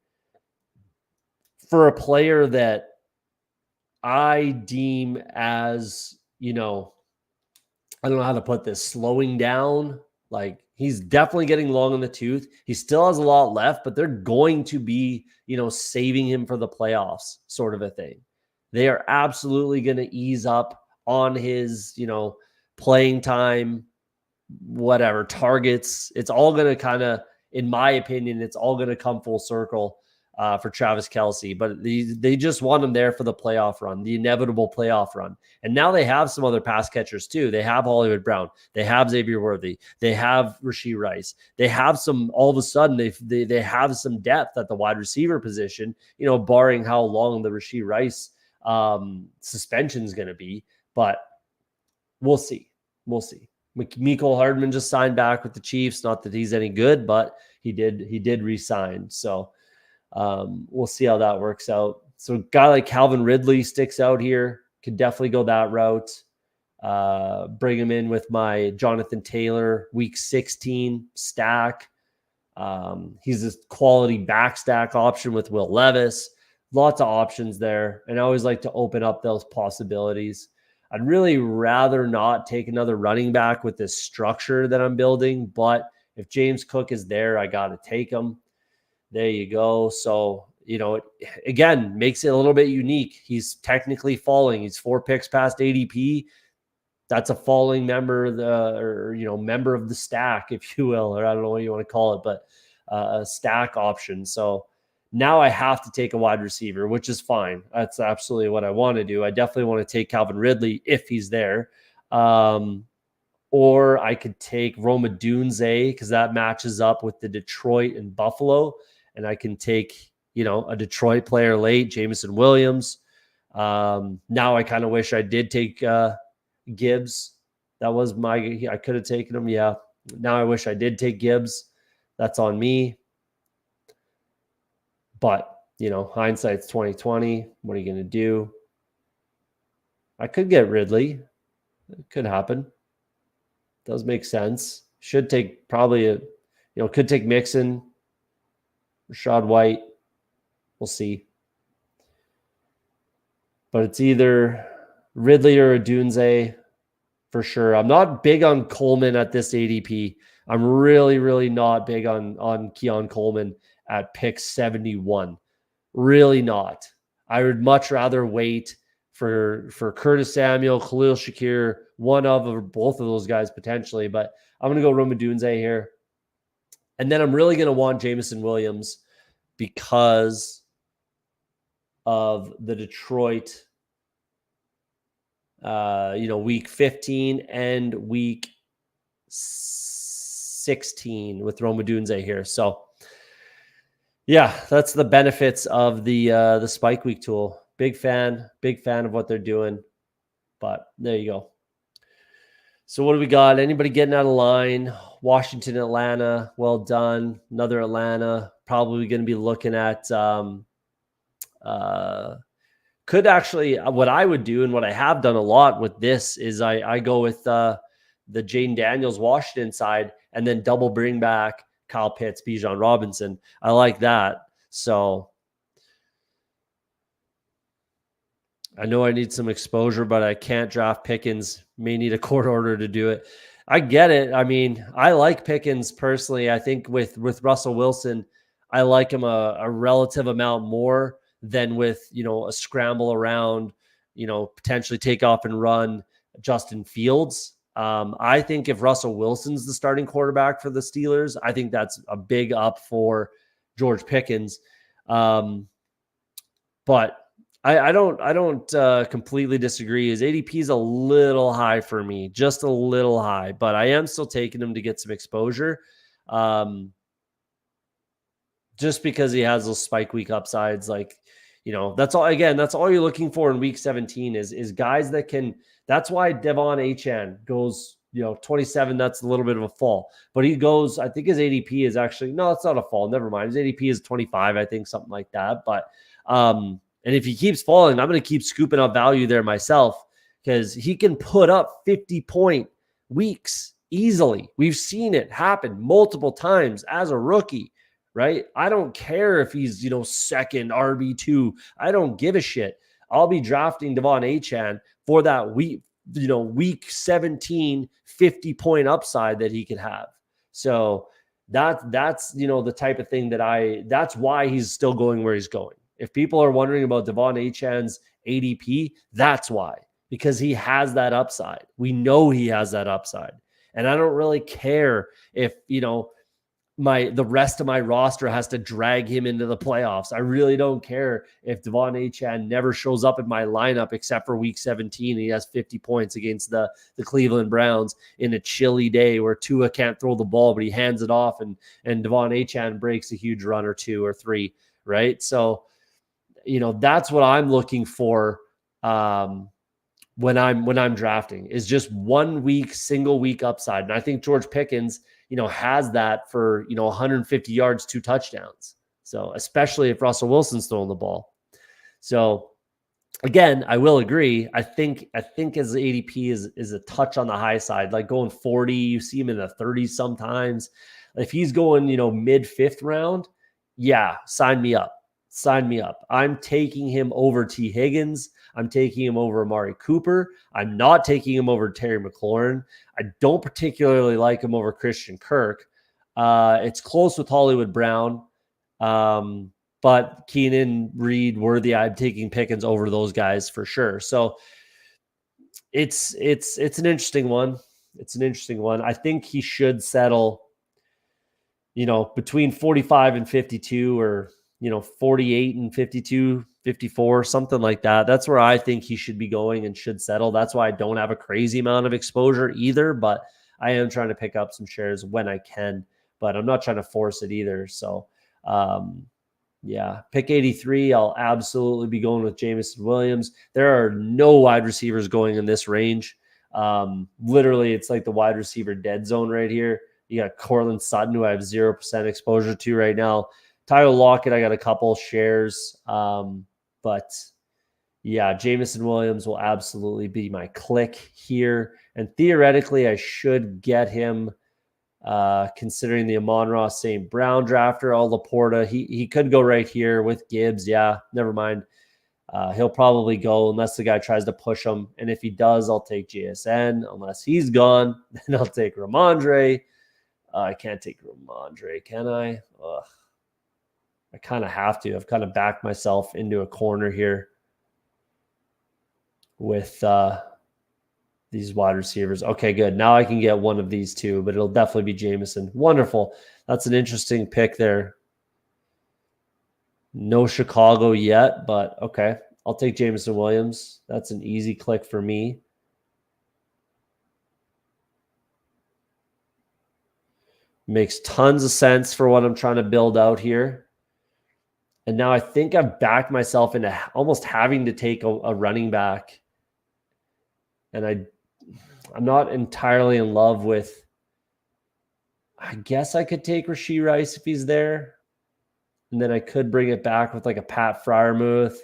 for a player that I deem as, I don't know how to put this, slowing down. Like, he's definitely getting long in the tooth. He still has a lot left, but they're going to be, saving him for the playoffs, sort of a thing. They are absolutely going to ease up on his, playing time, whatever, targets. It's all going to kind of, in my opinion, it's all going to come full circle for Travis Kelce. But they just want him there for the playoff run, the inevitable playoff run. And now they have some other pass catchers too. They have Hollywood Brown. They have Xavier Worthy. They have Rashee Rice. They have some, all of a sudden, they have some depth at the wide receiver position, barring how long the Rashee Rice suspension is going to be. But we'll see. We'll see. Mecole Hardman just signed back with the Chiefs. Not that he's any good, but he did re-sign. So we'll see how that works out. So a guy like Calvin Ridley sticks out here. Could definitely go that route. Bring him in with my Jonathan Taylor week 16 stack. He's a quality back stack option with Will Levis. Lots of options there. And I always like to open up those possibilities. I'd really rather not take another running back with this structure that I'm building. But if James Cook is there, I got to take him. There you go. So, it again makes it a little bit unique. He's technically falling. He's 4 picks past ADP. That's a falling member of member of the stack, if you will, or I don't know what you want to call it, but a stack option. So now I have to take a wide receiver, which is fine. That's absolutely what I want to do. I definitely want to take Calvin Ridley if he's there. Or I could take Roma Dunze because that matches up with the Detroit and Buffalo. And I can take, a Detroit player late, Jameson Williams. Now I kind of wish I did take Gibbs. That was I could have taken him. Yeah. Now I wish I did take Gibbs. That's on me. But, hindsight's 2020. What are you going to do? I could get Ridley. It could happen. Does make sense. Should take probably could take Mixon, Rashad White. We'll see. But it's either Ridley or Dunze for sure. I'm not big on Coleman at this ADP. I'm really, really not big on Keon Coleman at pick 71. Really not. I would much rather wait for Curtis Samuel, Khalil Shakir, one of or both of those guys potentially. But I'm going to go Roma Dunze here. And then I'm really going to want Jameson Williams because of the Detroit, week 15 and week 16 with Roma Dunze here. So, yeah, that's the benefits of the Spike Week tool. Big fan of what they're doing. But there you go. So what do we got? Anybody getting out of line? Washington, Atlanta. Well done. Another Atlanta. Probably going to be looking at could actually, what I would do and what I have done a lot with this is I go with the Jaden Daniels Washington side and then double bring back Kyle Pitts, Bijan Robinson. I like that. So I know I need some exposure, but I can't draft Pickens. May need a court order to do it. I get it. I mean, I like Pickens personally. I think with Russell Wilson, I like him a relative amount more than with, a scramble around, potentially take off and run Justin Fields. I think if Russell Wilson's the starting quarterback for the Steelers, I think that's a big up for George Pickens. But I don't completely disagree. His ADP is a little high for me, just a little high, but I am still taking him to get some exposure. Um, just because he has those spike week upsides, like, that's all. Again, that's all you're looking for in week 17 is guys that can. That's why Devon Achan goes 27. That's a little bit of a fall, but he goes. I think his ADP is actually no, it's not a fall. Never mind. His ADP is 25. I think something like that. But and if he keeps falling, I'm going to keep scooping up value there myself because he can put up 50-point weeks easily. We've seen it happen multiple times as a rookie. Right? I don't care if he's, second RB2. I don't give a shit. I'll be drafting Devon Achan for that week 17, 50-point upside that he could have. So that's the type of thing that's why he's still going where he's going. If people are wondering about Devon Achan's ADP, that's why, because he has that upside. We know he has that upside. And I don't really care if, the rest of my roster has to drag him into the playoffs. I really don't care if Devon Achan never shows up in my lineup except for week 17. He has 50 points against the Cleveland Browns in a chilly day where Tua can't throw the ball, but he hands it off and Devon Achan breaks a huge run or two or three, right? So, that's what I'm looking for when I'm drafting is just 1 week, single week upside. And I think George Pickens, has that for, 150 yards, 2 touchdowns. So especially if Russell Wilson's throwing the ball. So again, I will agree. I think his ADP is a touch on the high side, like going 40. You see him in the 30s sometimes. If he's going, mid 5th round, yeah, sign me up. Sign me up. I'm taking him over T. Higgins. I'm taking him over Amari Cooper. I'm not taking him over Terry McLaurin. I don't particularly like him over Christian Kirk. It's close with Hollywood Brown. But Keenan, Reed, Worthy, I'm taking Pickens over those guys for sure. So it's an interesting one. It's an interesting one. I think he should settle, between 45 and 52 or, 48 and 52, 54, something like that. That's where I think he should be going and should settle. That's why I don't have a crazy amount of exposure either, but I am trying to pick up some shares when I can, but I'm not trying to force it either. So, yeah, pick 83. I'll absolutely be going with Jameson Williams. There are no wide receivers going in this range. Literally, it's like the wide receiver dead zone right here. You got Cortland Sutton, who I have 0% exposure to right now. Tyler Lockett, I got a couple shares. But yeah, Jameson Williams will absolutely be my click here. And theoretically, I should get him considering the Amon-Ra St. Brown drafter, all Laporta. He could go right here with Gibbs. Yeah, never mind. He'll probably go unless the guy tries to push him. And if he does, I'll take JSN. Unless he's gone, then I'll take Ramondre. I can't take Ramondre, can I? Ugh. I kind of have to. I've kind of backed myself into a corner here with these wide receivers. Okay, good. Now I can get one of these two, but it'll definitely be Jameson. Wonderful. That's an interesting pick there. No Chicago yet, but okay. I'll take Jameson Williams. That's an easy click for me. Makes tons of sense for what I'm trying to build out here. And now I think I've backed myself into almost having to take a running back. And I'm not entirely in love with, I guess I could take Rashee Rice if he's there. And then I could bring it back with like a Pat Freiermuth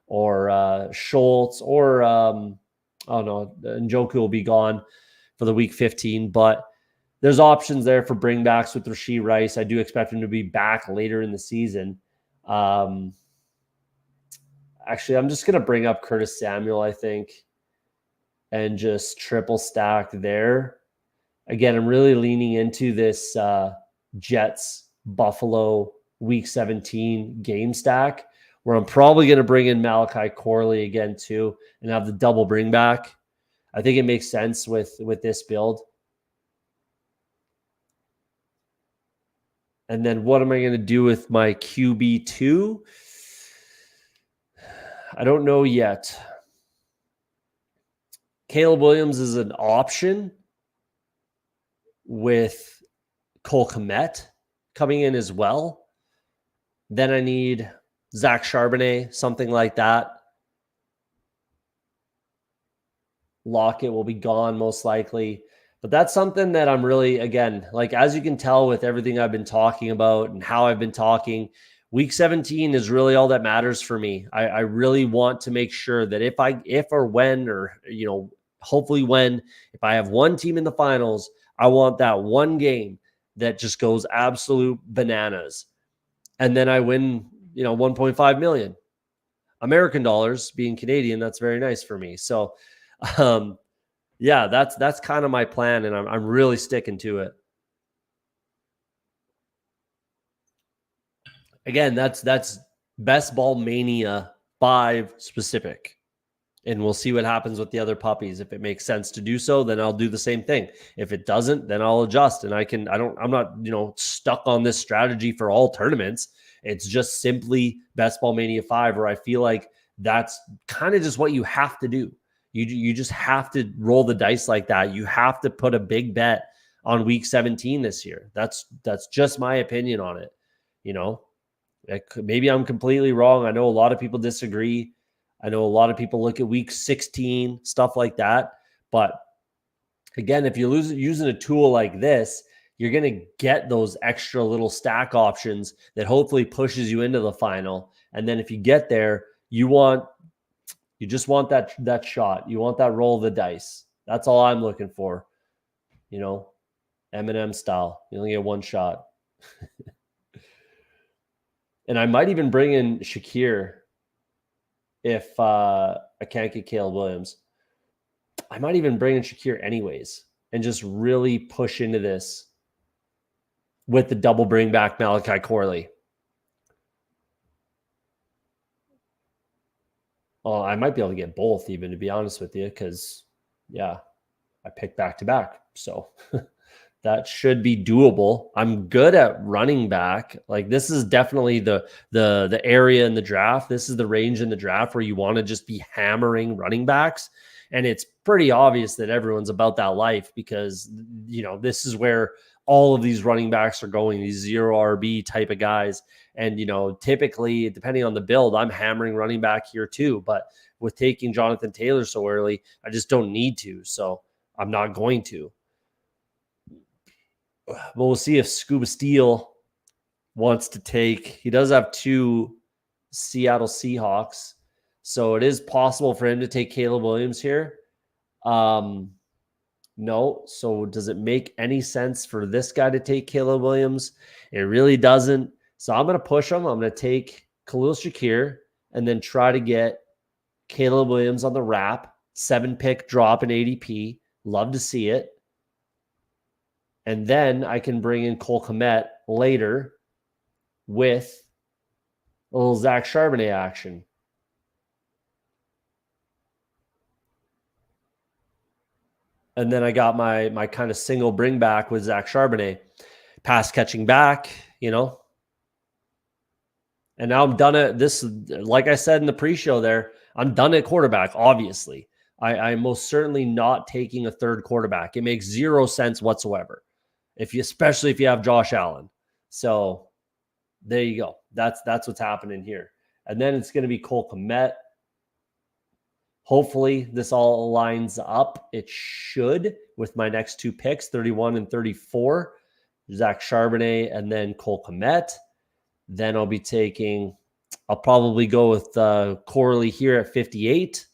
or Schultz or, oh no, Njoku will be gone for the week 15. But there's options there for bringbacks with Rashee Rice. I do expect him to be back later in the season. Actually, I'm just going to bring up Curtis Samuel, I think, and just triple stack there. Again, I'm really leaning into this Jets Buffalo week 17 game stack where I'm probably going to bring in Malachi Corley again too and have the double bring back. I think it makes sense with this build. And then what am I going to do with my QB2? I don't know yet. Caleb Williams is an option with Cole Kmet coming in as well. Then I need Zach Charbonnet, something like that. Lockett will be gone most likely. But that's something that I'm really, again, like as you can tell with everything I've been talking about and how I've been talking, week 17 is really all that matters for me. I really want to make sure that if hopefully when, if I have one team in the finals, I want that one game that just goes absolute bananas. And then I win, 1.5 million. American dollars, being Canadian, that's very nice for me. So, yeah, that's kind of my plan, and I'm really sticking to it. Again, that's Best Ball Mania 5 specific. And we'll see what happens with the other puppies. If it makes sense to do so, then I'll do the same thing. If it doesn't, then I'll adjust. And I'm not, stuck on this strategy for all tournaments. It's just simply Best Ball Mania 5, where I feel like that's kind of just what you have to do. You just have to roll the dice like that. You have to put a big bet on week 17 this year. That's just my opinion on it. Maybe I'm completely wrong. I know a lot of people disagree. I know a lot of people look at week 16, stuff like that. But again, if you're using a tool like this, you're going to get those extra little stack options that hopefully pushes you into the final. And then if you get there, you just want that shot. You want that roll of the dice. That's all I'm looking for. Eminem style. You only get one shot. And I might even bring in Shakir if I can't get Caleb Williams. I might even bring in Shakir anyways and just really push into this with the double bring back Malachi Corley. Well, I might be able to get both even, to be honest with you, because, yeah, I picked back-to-back. So that should be doable. I'm good at running back. Like, this is definitely the area in the draft. This is the range in the draft where you want to just be hammering running backs. And it's pretty obvious that everyone's about that life because, this is where all of these running backs are going, these zero RB type of guys. And, typically, depending on the build, I'm hammering running back here too. But with taking Jonathan Taylor so early, I just don't need to. So I'm not going to. But we'll see if Scuba Steel wants to take. He does have 2 Seattle Seahawks. So it is possible for him to take Caleb Williams here. No. So does it make any sense for this guy to take Caleb Williams? It really doesn't. So I'm going to push him. I'm going to take Khalil Shakir and then try to get Caleb Williams on the wrap. 7-pick drop in ADP. Love to see it. And then I can bring in Cole Kmet later with a little Zach Charbonnet action. And then I got my kind of single bring back with Zach Charbonnet. Pass catching back, And now I'm done at this, like I said in the pre-show there, I'm done at quarterback, obviously. I'm most certainly not taking a third quarterback. It makes 0 sense whatsoever, especially if you have Josh Allen. So there you go. That's what's happening here. And then it's going to be Cole Kmet. Hopefully this all lines up. It should with my next 2 picks, 31 and 34. Zach Charbonnet and then Cole Kmet. Then I'll probably go with Corley here at 58.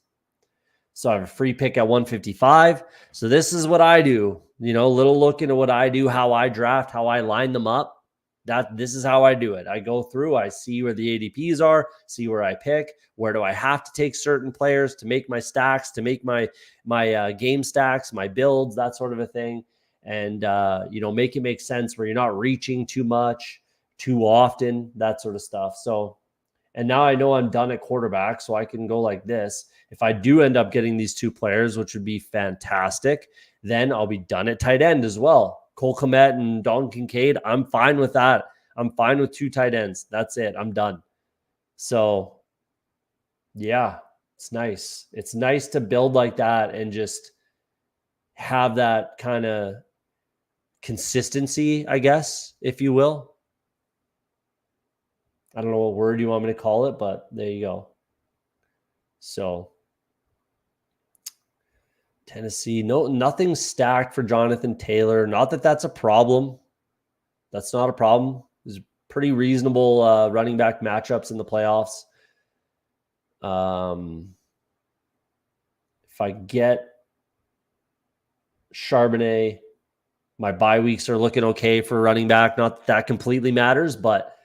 So I have a free pick at 155. So this is what I do. A little look into what I do, how I draft, how I line them up. This is how I do it. I go through, I see where the ADPs are, see where I pick, where do I have to take certain players to make my stacks, to make my game stacks, my builds, that sort of a thing. And, make it make sense where you're not reaching too much, too often, that sort of stuff. So, and now I know I'm done at quarterback, so I can go like this. If I do end up getting these 2 players, which would be fantastic, then I'll be done at tight end as well. Cole Kmet and Dalton Kincaid, I'm fine with that. I'm fine with 2 tight ends. That's it. I'm done. So Yeah, it's nice. It's nice to build like that and just have that kind of consistency, I guess, if you will. I don't know what word you want me to call it, but there you go. So Tennessee, nothing stacked for Jonathan Taylor. Not that that's a problem. That's not a problem. There's pretty reasonable running back matchups in the playoffs. If I get Charbonnet, my bye weeks are looking okay for running back. Not that completely matters, but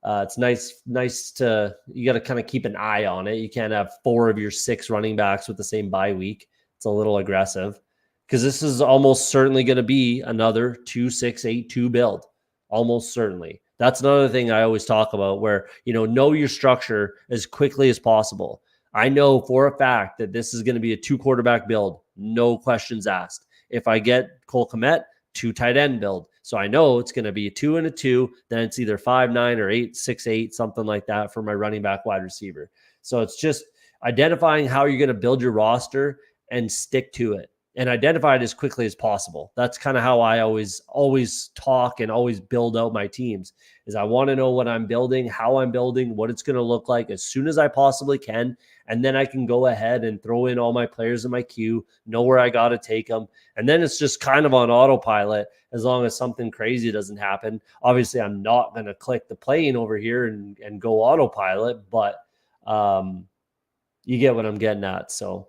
it's nice to, you got to kind of keep an eye on it. You can't have 4 of your 6 running backs with the same bye week. It's a little aggressive because this is almost certainly going to be another 2-6-8-2 build. Almost certainly. That's another thing I always talk about where, know your structure as quickly as possible. I know for a fact that this is going to be a 2 quarterback build. No questions asked. If I get Cole Kmet, 2 tight end build. So I know it's going to be a 2 and a 2. Then it's either 5-9 or 8-6-8, something like that for my running back wide receiver. So it's just identifying how you're going to build your roster and stick to it and identify it as quickly as possible. That's kind of how I always talk and always build out my teams is I want to know what I'm building, how I'm building, what it's going to look like as soon as I possibly can. And then I can go ahead and throw in all my players in my queue, know where I got to take them. And then it's just kind of on autopilot as long as something crazy doesn't happen. Obviously, I'm not going to click the plane over here and go autopilot, but you get what I'm getting at. So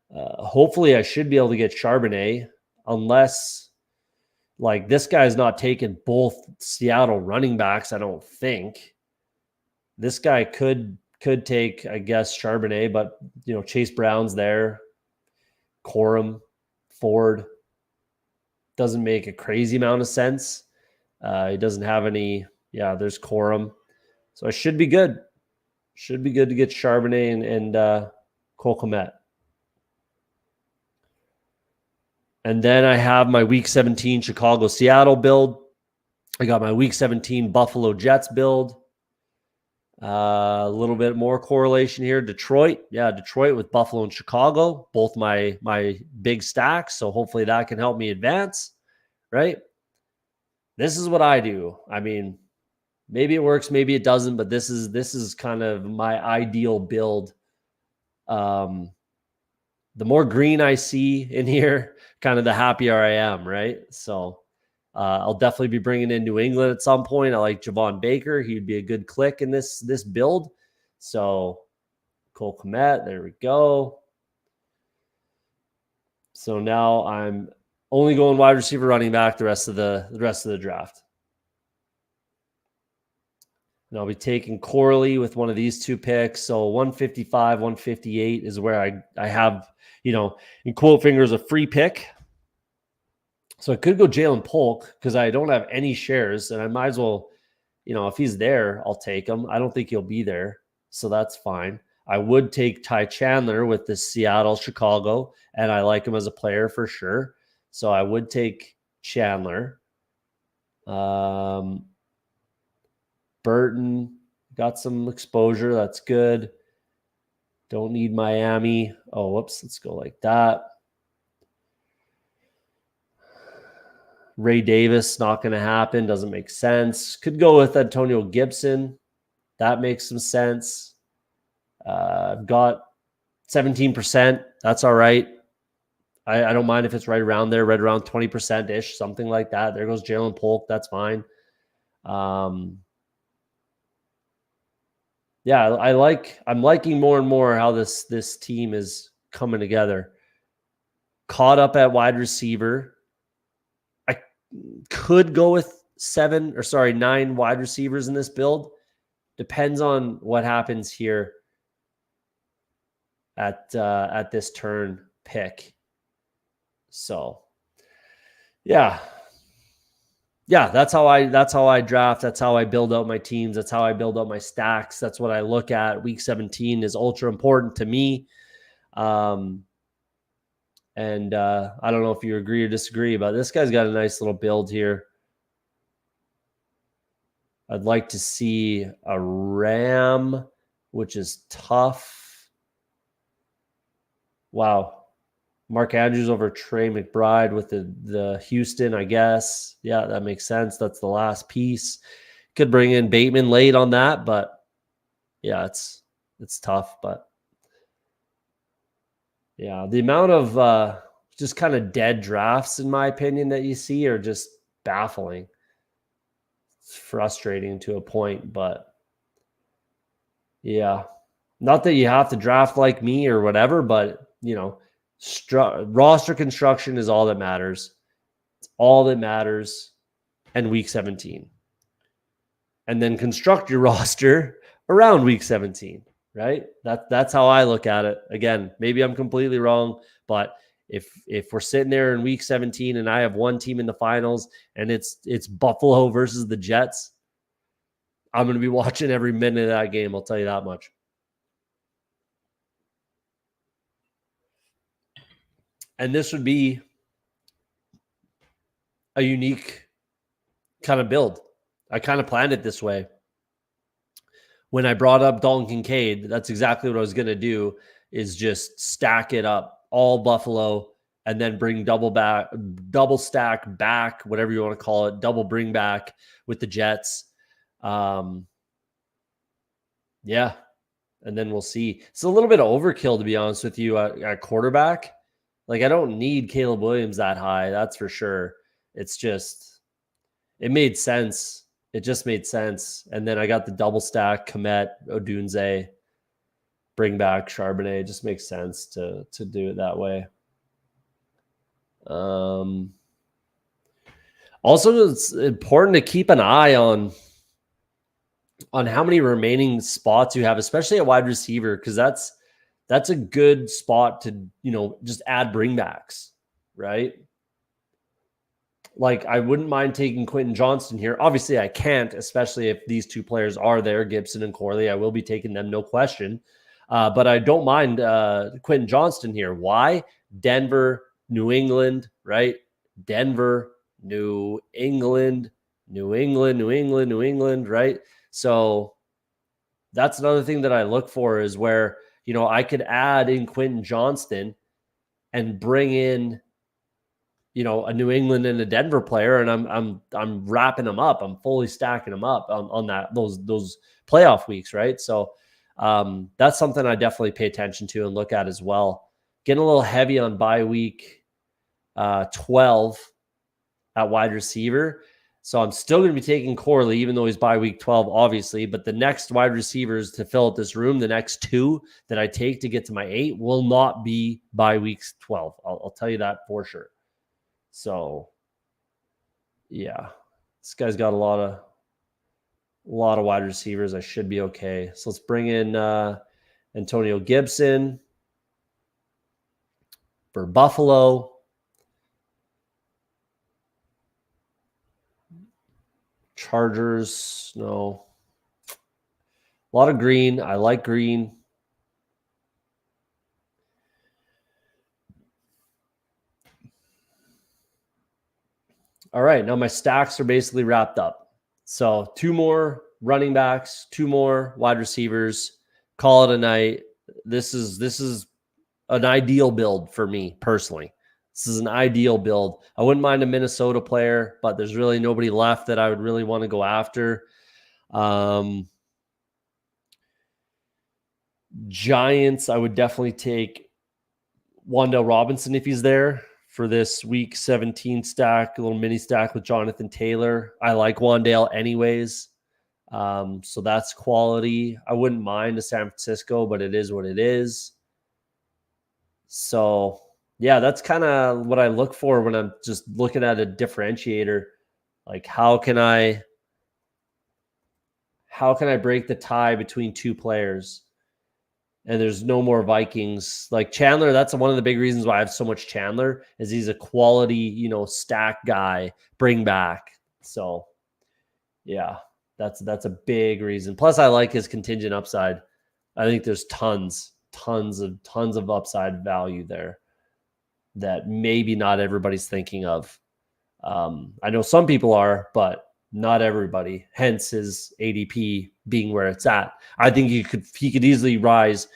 hopefully I should be able to get Charbonnet unless like this guy's not taking both Seattle running backs. I don't think this guy could take, I guess, Charbonnet, but Chase Brown's there, Corum, Ford doesn't make a crazy amount of sense. He doesn't have any. Yeah, there's Corum, so I should be good. Should be good to get Charbonnet and Cole Kmet. And then I have my Week 17 Chicago-Seattle build. I got my Week 17 Buffalo Jets build. A little bit more correlation here. Detroit. Yeah, Detroit with Buffalo and Chicago. Both my big stacks. So hopefully that can help me advance, right? This is what I do. I mean, maybe it works, maybe it doesn't, but this is kind of my ideal build. The more green I see in here, kind of the happier I am, right? So I'll definitely be bringing in New England at some point. I like Javon Baker. He'd be a good click in this build. So Cole Kmet, there we go. So now I'm only going wide receiver, running back the rest of the draft. And I'll be taking Corley with one of these 2 picks. So 155, 158 is where I have, in quote fingers, a free pick. So I could go Jalen Polk because I don't have any shares, and I might as well, if he's there, I'll take him. I don't think he'll be there, so that's fine. I would take Ty Chandler with the Seattle-Chicago, and I like him as a player for sure. So I would take Chandler. Burton got some exposure. That's good. Don't need Miami. Oh, whoops. Let's go like that. Ray Davis, not going to happen. Doesn't make sense. Could go with Antonio Gibson. That makes some sense. I've got 17%. That's all right. I don't mind if it's right around there, right around 20%-ish, something like that. There goes Jalen Polk. That's fine. Yeah, I'm liking more and more how this team is coming together. Caught up at wide receiver. I could go with 9 wide receivers in this build. Depends on what happens here at this turn pick. So, yeah, that's how I draft. That's how I build out my teams. That's how I build out my stacks. That's what I look at. Week 17 is ultra important to me. And I don't know if you agree or disagree, but this guy's got a nice little build here. I'd like to see a Ram, which is tough. Wow. Mark Andrews over Trey McBride with the Houston, I guess. Yeah, that makes sense. That's the last piece. Could bring in Bateman late on that, but yeah, it's tough. But yeah, the amount of just kind of dead drafts, in my opinion, that you see are just baffling. It's frustrating to a point, but yeah, not that you have to draft like me or whatever, but roster construction is all that matters. It's all that matters. And week 17. And then construct your roster around week 17, right? That's how I look at it. Again, maybe I'm completely wrong, but if we're sitting there in week 17 and I have one team in the finals and it's Buffalo versus the Jets, I'm going to be watching every minute of that game. I'll tell you that much. And this would be a unique kind of build. I kind of planned it this way. When I brought up Dalton Kincaid, that's exactly what I was going to do, is just stack it up, all Buffalo, and then bring double stack back, whatever you want to call it, double bring back with the Jets. Yeah. And then we'll see. It's a little bit of overkill, to be honest with you, at quarterback. Like, I don't need Caleb Williams that high. That's for sure. It's just, it made sense. It just made sense. And then I got the double stack, Komet, Odunze, bring back Charbonnet. It just makes sense to do it that way. Also, it's important to keep an eye on how many remaining spots you have, especially at wide receiver, because that's a good spot to, just add bringbacks, right? Like, I wouldn't mind taking Quentin Johnston here. Obviously, I can't, especially if these two players are there, Gibson and Corley. I will be taking them, no question. But I don't mind Quentin Johnston here. Why? Denver, New England, right? Denver, New England, right? So that's another thing that I look for, is where, I could add in Quentin Johnston and bring in, a New England and a Denver player, and I'm wrapping them up. I'm fully stacking them up on those playoff weeks, right? So that's something I definitely pay attention to and look at as well. Getting a little heavy on bye week 12 at wide receiver. So I'm still going to be taking Corley, even though he's bye week 12, obviously. But the next wide receivers to fill out this room, the next two that I take to get to my 8, will not be bye week 12. I'll tell you that for sure. So, yeah, this guy's got a lot of wide receivers. I should be okay. So let's bring in Antonio Gibson for Buffalo. Chargers, no. A lot of green. I like green. All right, now my stacks are basically wrapped up. So 2 more running backs, 2 more wide receivers. Call it a night. This is an ideal build for me personally. This is an ideal build. I wouldn't mind a Minnesota player, but there's really nobody left that I would really want to go after. Giants, I would definitely take Wan'Dale Robinson if he's there for this week 17 stack, a little mini stack with Jonathan Taylor. I like Wan'Dale anyways. So that's quality. I wouldn't mind a San Francisco, but it is what it is. So yeah, that's kind of what I look for when I'm just looking at a differentiator. Like, how can I break the tie between two players? And there's no more Vikings. Like Chandler, that's one of the big reasons why I have so much Chandler, is he's a quality, stack guy, bring back. So yeah, that's a big reason. Plus, I like his contingent upside. I think there's tons of upside value there that maybe not everybody's thinking of. I know some people are, but not everybody. Hence his ADP being where it's at. I think he could easily rise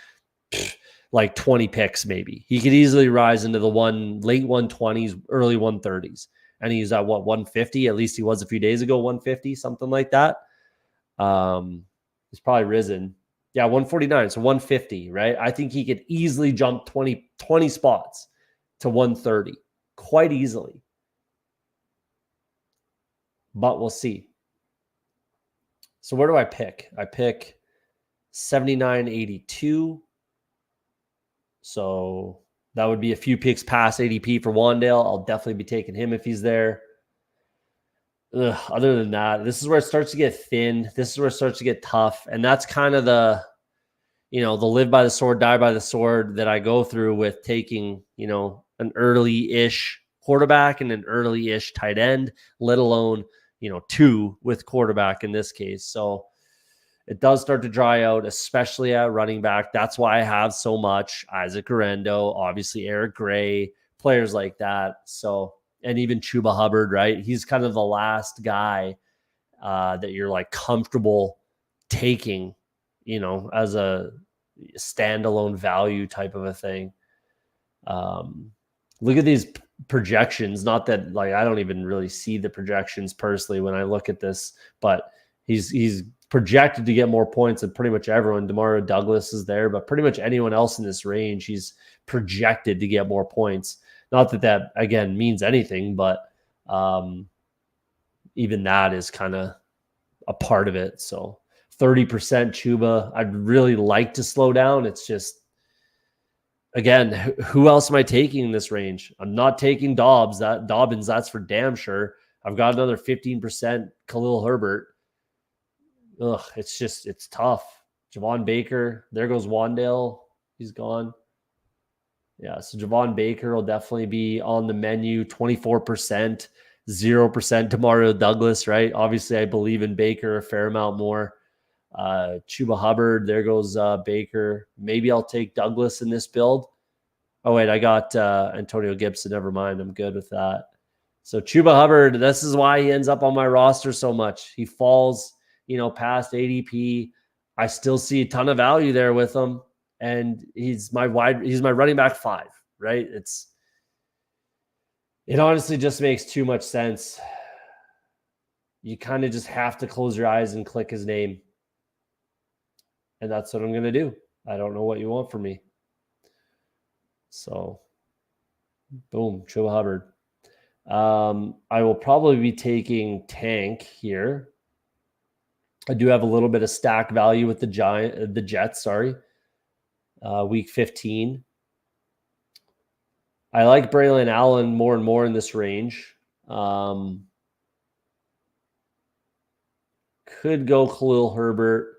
like 20 picks maybe. He could easily rise into the late 120s, early 130s. And he's at what, 150? At least he was a few days ago, 150, something like that. He's probably risen. Yeah, 149, so 150, right? I think he could easily jump 20 spots to 130 quite easily. But we'll see. So where do I pick? I pick 79.82. So that would be a few picks past ADP for Wandale. I'll definitely be taking him if he's there. Other than that, this is where it starts to get thin. This is where it starts to get tough. And that's kind of the live by the sword, die by the sword that I go through with taking, an early-ish quarterback and an early-ish tight end, let alone, two with quarterback in this case. So it does start to dry out, especially at running back. That's why I have so much Isaac Guerrero, obviously Eric Gray, players like that. So, and even Chuba Hubbard, right? He's kind of the last guy that you're like comfortable taking, as a standalone value type of a thing. Look at these projections. Not that like I don't even really see the projections personally when I look at this, but he's projected to get more points than pretty much everyone. Demario Douglas is there, but pretty much anyone else in this range, he's projected to get more points. Not that again means anything, but even that is kind of a part of it. So 30% Chuba, I'd really like to slow down. It's just, again, who else am I taking in this range? I'm not taking Dobbins, that's for damn sure. I've got another 15% Khalil Herbert. It's tough. Javon Baker, there goes Wandale. He's gone. Yeah, so Javon Baker will definitely be on the menu, 24%, 0% Demario Douglas, right? Obviously, I believe in Baker a fair amount more. Chuba Hubbard, there goes Baker. Maybe I'll take Douglas in this build. Oh, wait, I got Antonio Gibson. Never mind. I'm good with that. So Chuba Hubbard, this is why he ends up on my roster so much. He falls, past ADP. I still see a ton of value there with him. And he's my running back 5, right? It honestly just makes too much sense. You kind of just have to close your eyes and click his name. And that's what I'm going to do. I don't know what you want from me. So, boom, Chuba Hubbard. I will probably be taking Tank here. I do have a little bit of stack value with the Jets, week 15. I like Braylon Allen more and more in this range. Could go Khalil Herbert.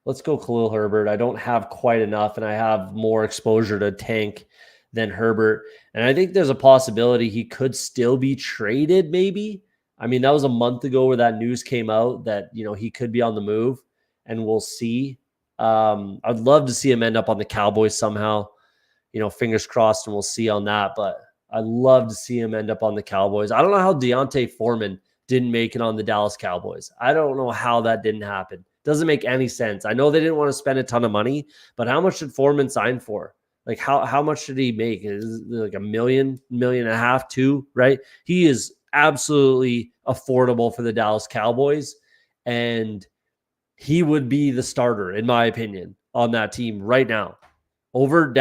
Let's go Khalil Herbert. I don't have quite enough, and I have more exposure to Tank than Herbert. And I think there's a possibility he could still be traded, maybe. I mean, that was a month ago where that news came out that, he could be on the move, and we'll see. I'd love to see him end up on the Cowboys somehow. Fingers crossed, and we'll see on that. But I'd love to see him end up on the Cowboys. I don't know how Deontay Foreman didn't make it on the Dallas Cowboys. I don't know how that didn't happen. Doesn't make any sense. I know they didn't want to spend a ton of money, but how much did Foreman sign for? Like how much did he make? Is it like $1 million, $1.5 million, 2, right? He is absolutely affordable for the Dallas Cowboys, and he would be the starter, in my opinion, on that team right now. Over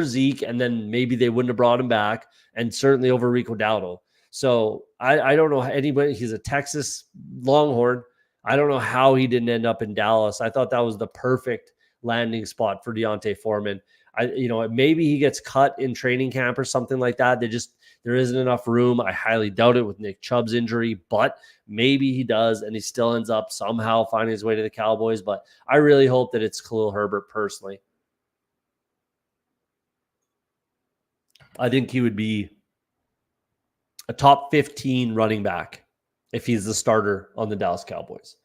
Zeke, and then maybe they wouldn't have brought him back, and certainly over Rico Dowdle. So I don't know anybody. He's a Texas Longhorn. I don't know how he didn't end up in Dallas. I thought that was the perfect landing spot for Deontay Foreman. Maybe he gets cut in training camp or something like that. There isn't enough room. I highly doubt it with Nick Chubb's injury, but maybe he does, and he still ends up somehow finding his way to the Cowboys. But I really hope that it's Khalil Herbert personally. I think he would be a top 15 running back if he's the starter on the Dallas Cowboys.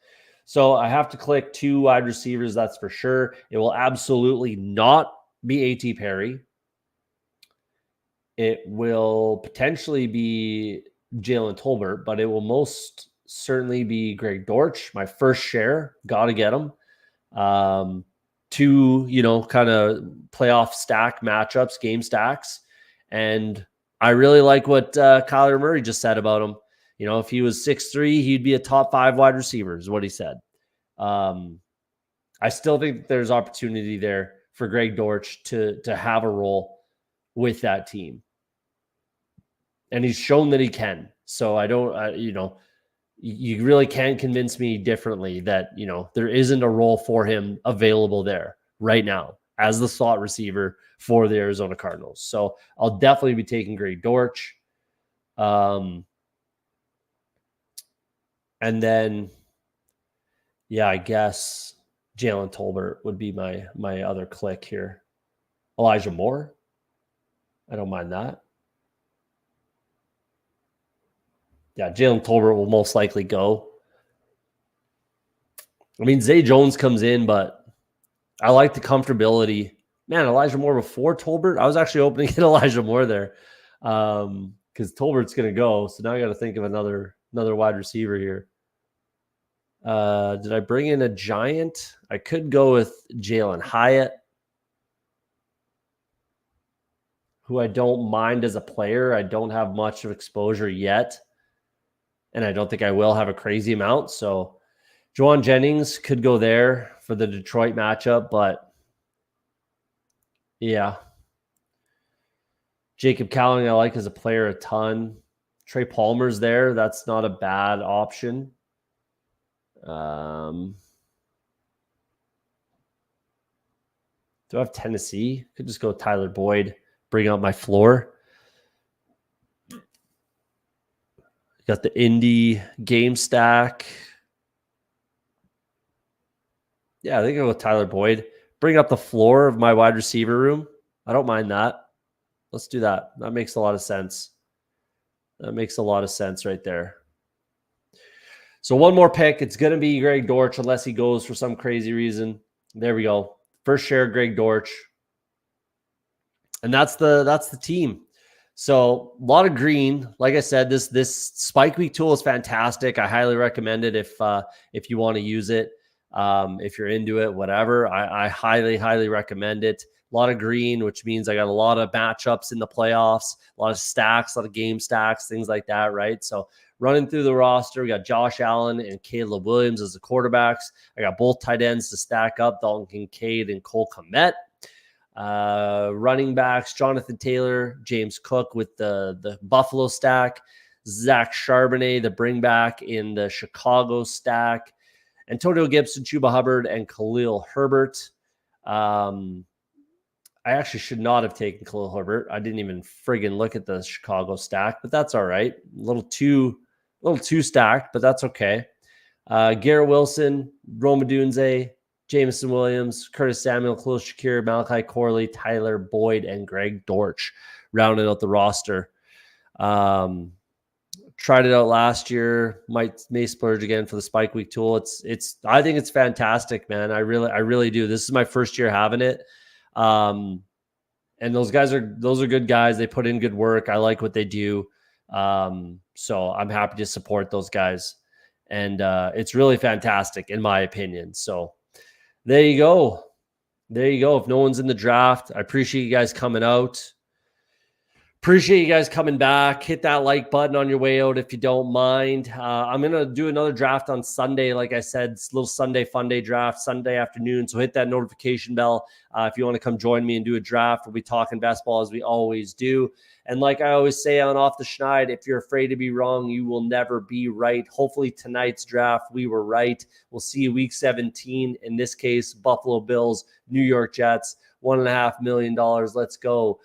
So I have to click 2 wide receivers, that's for sure. It will absolutely not be A.T. Perry. It will potentially be Jalen Tolbert, but it will most certainly be Greg Dortch, my first share. Got to get him. two, kind of playoff stack matchups, game stacks. And I really like what Kyler Murray just said about him. If he was 6'3", he'd be a top 5 wide receiver, is what he said. I still think there's opportunity there for Greg Dortch to have a role with that team. And he's shown that he can. So I don't, you really can't convince me differently that, there isn't a role for him available there right now as the slot receiver for the Arizona Cardinals. So I'll definitely be taking Greg Dortch. And then, yeah, I guess Jalen Tolbert would be my other click here. Elijah Moore. I don't mind that. Yeah, Jalen Tolbert will most likely go. I mean, Zay Jones comes in, but I like the comfortability. Man, Elijah Moore before Tolbert? I was actually hoping to get Elijah Moore there because Tolbert's going to go. So now I got to think of another wide receiver here. Did I bring in a giant? I could go with Jalen Hyatt, who I don't mind as a player. I don't have much of exposure yet, and I don't think I will have a crazy amount. So Juwan Jennings could go there for the Detroit matchup, but yeah. Jacob Cowling I like as a player a ton. Trey Palmer's there. That's not a bad option. Do I have Tennessee? Could just go Tyler Boyd, bring up my floor. Got the Indy game stack. Yeah, I think I'll go Tyler Boyd. Bring up the floor of my wide receiver room. I don't mind that. Let's do that. That makes a lot of sense. That makes a lot of sense right there. So one more pick. It's going to be Greg Dortch unless he goes for some crazy reason. There we go. First share, Greg Dortch. And that's the team. So a lot of green. Like I said, this Spike Week tool is fantastic. I highly recommend it if you want to use it. If you're into it, whatever. I highly, highly recommend it. A lot of green, which means I got a lot of matchups in the playoffs, a lot of stacks, a lot of game stacks, things like that, right? So running through the roster, we got Josh Allen and Caleb Williams as the quarterbacks. I got both tight ends to stack up, Dalton Kincaid and Cole Kmet. Running backs, Jonathan Taylor, James Cook with the Buffalo stack, Zach Charbonnet, the bring back in the Chicago stack, Antonio Gibson, Chuba Hubbard, and Khalil Herbert. I actually should not have taken Khalil Herbert. I didn't even friggin' look at the Chicago stack, but that's all right. A little too stacked, but that's okay. Garrett Wilson, Rome Odunze, Jameson Williams, Curtis Samuel, Khalil Shakir, Malachi Corley, Tyler Boyd, and Greg Dortch rounding out the roster. Tried it out last year. May splurge again for the Spike Week tool. I think it's fantastic, man. I really do. This is my first year having it. And those are good guys. They put in good work. I like what they do. So I'm happy to support those guys. And it's really fantastic in my opinion. So there you go. If no one's in the draft, I appreciate you guys coming out. Appreciate you guys coming back. Hit that like button on your way out if you don't mind. I'm going to do another draft on Sunday. Like I said, it's a little Sunday fun day draft, Sunday afternoon. So hit that notification bell if you want to come join me and do a draft. We'll be talking best ball as we always do. And like I always say on Off the Schneid, if you're afraid to be wrong, you will never be right. Hopefully tonight's draft, we were right. We'll see you week 17. In this case, Buffalo Bills, New York Jets, $1.5 million. Let's go.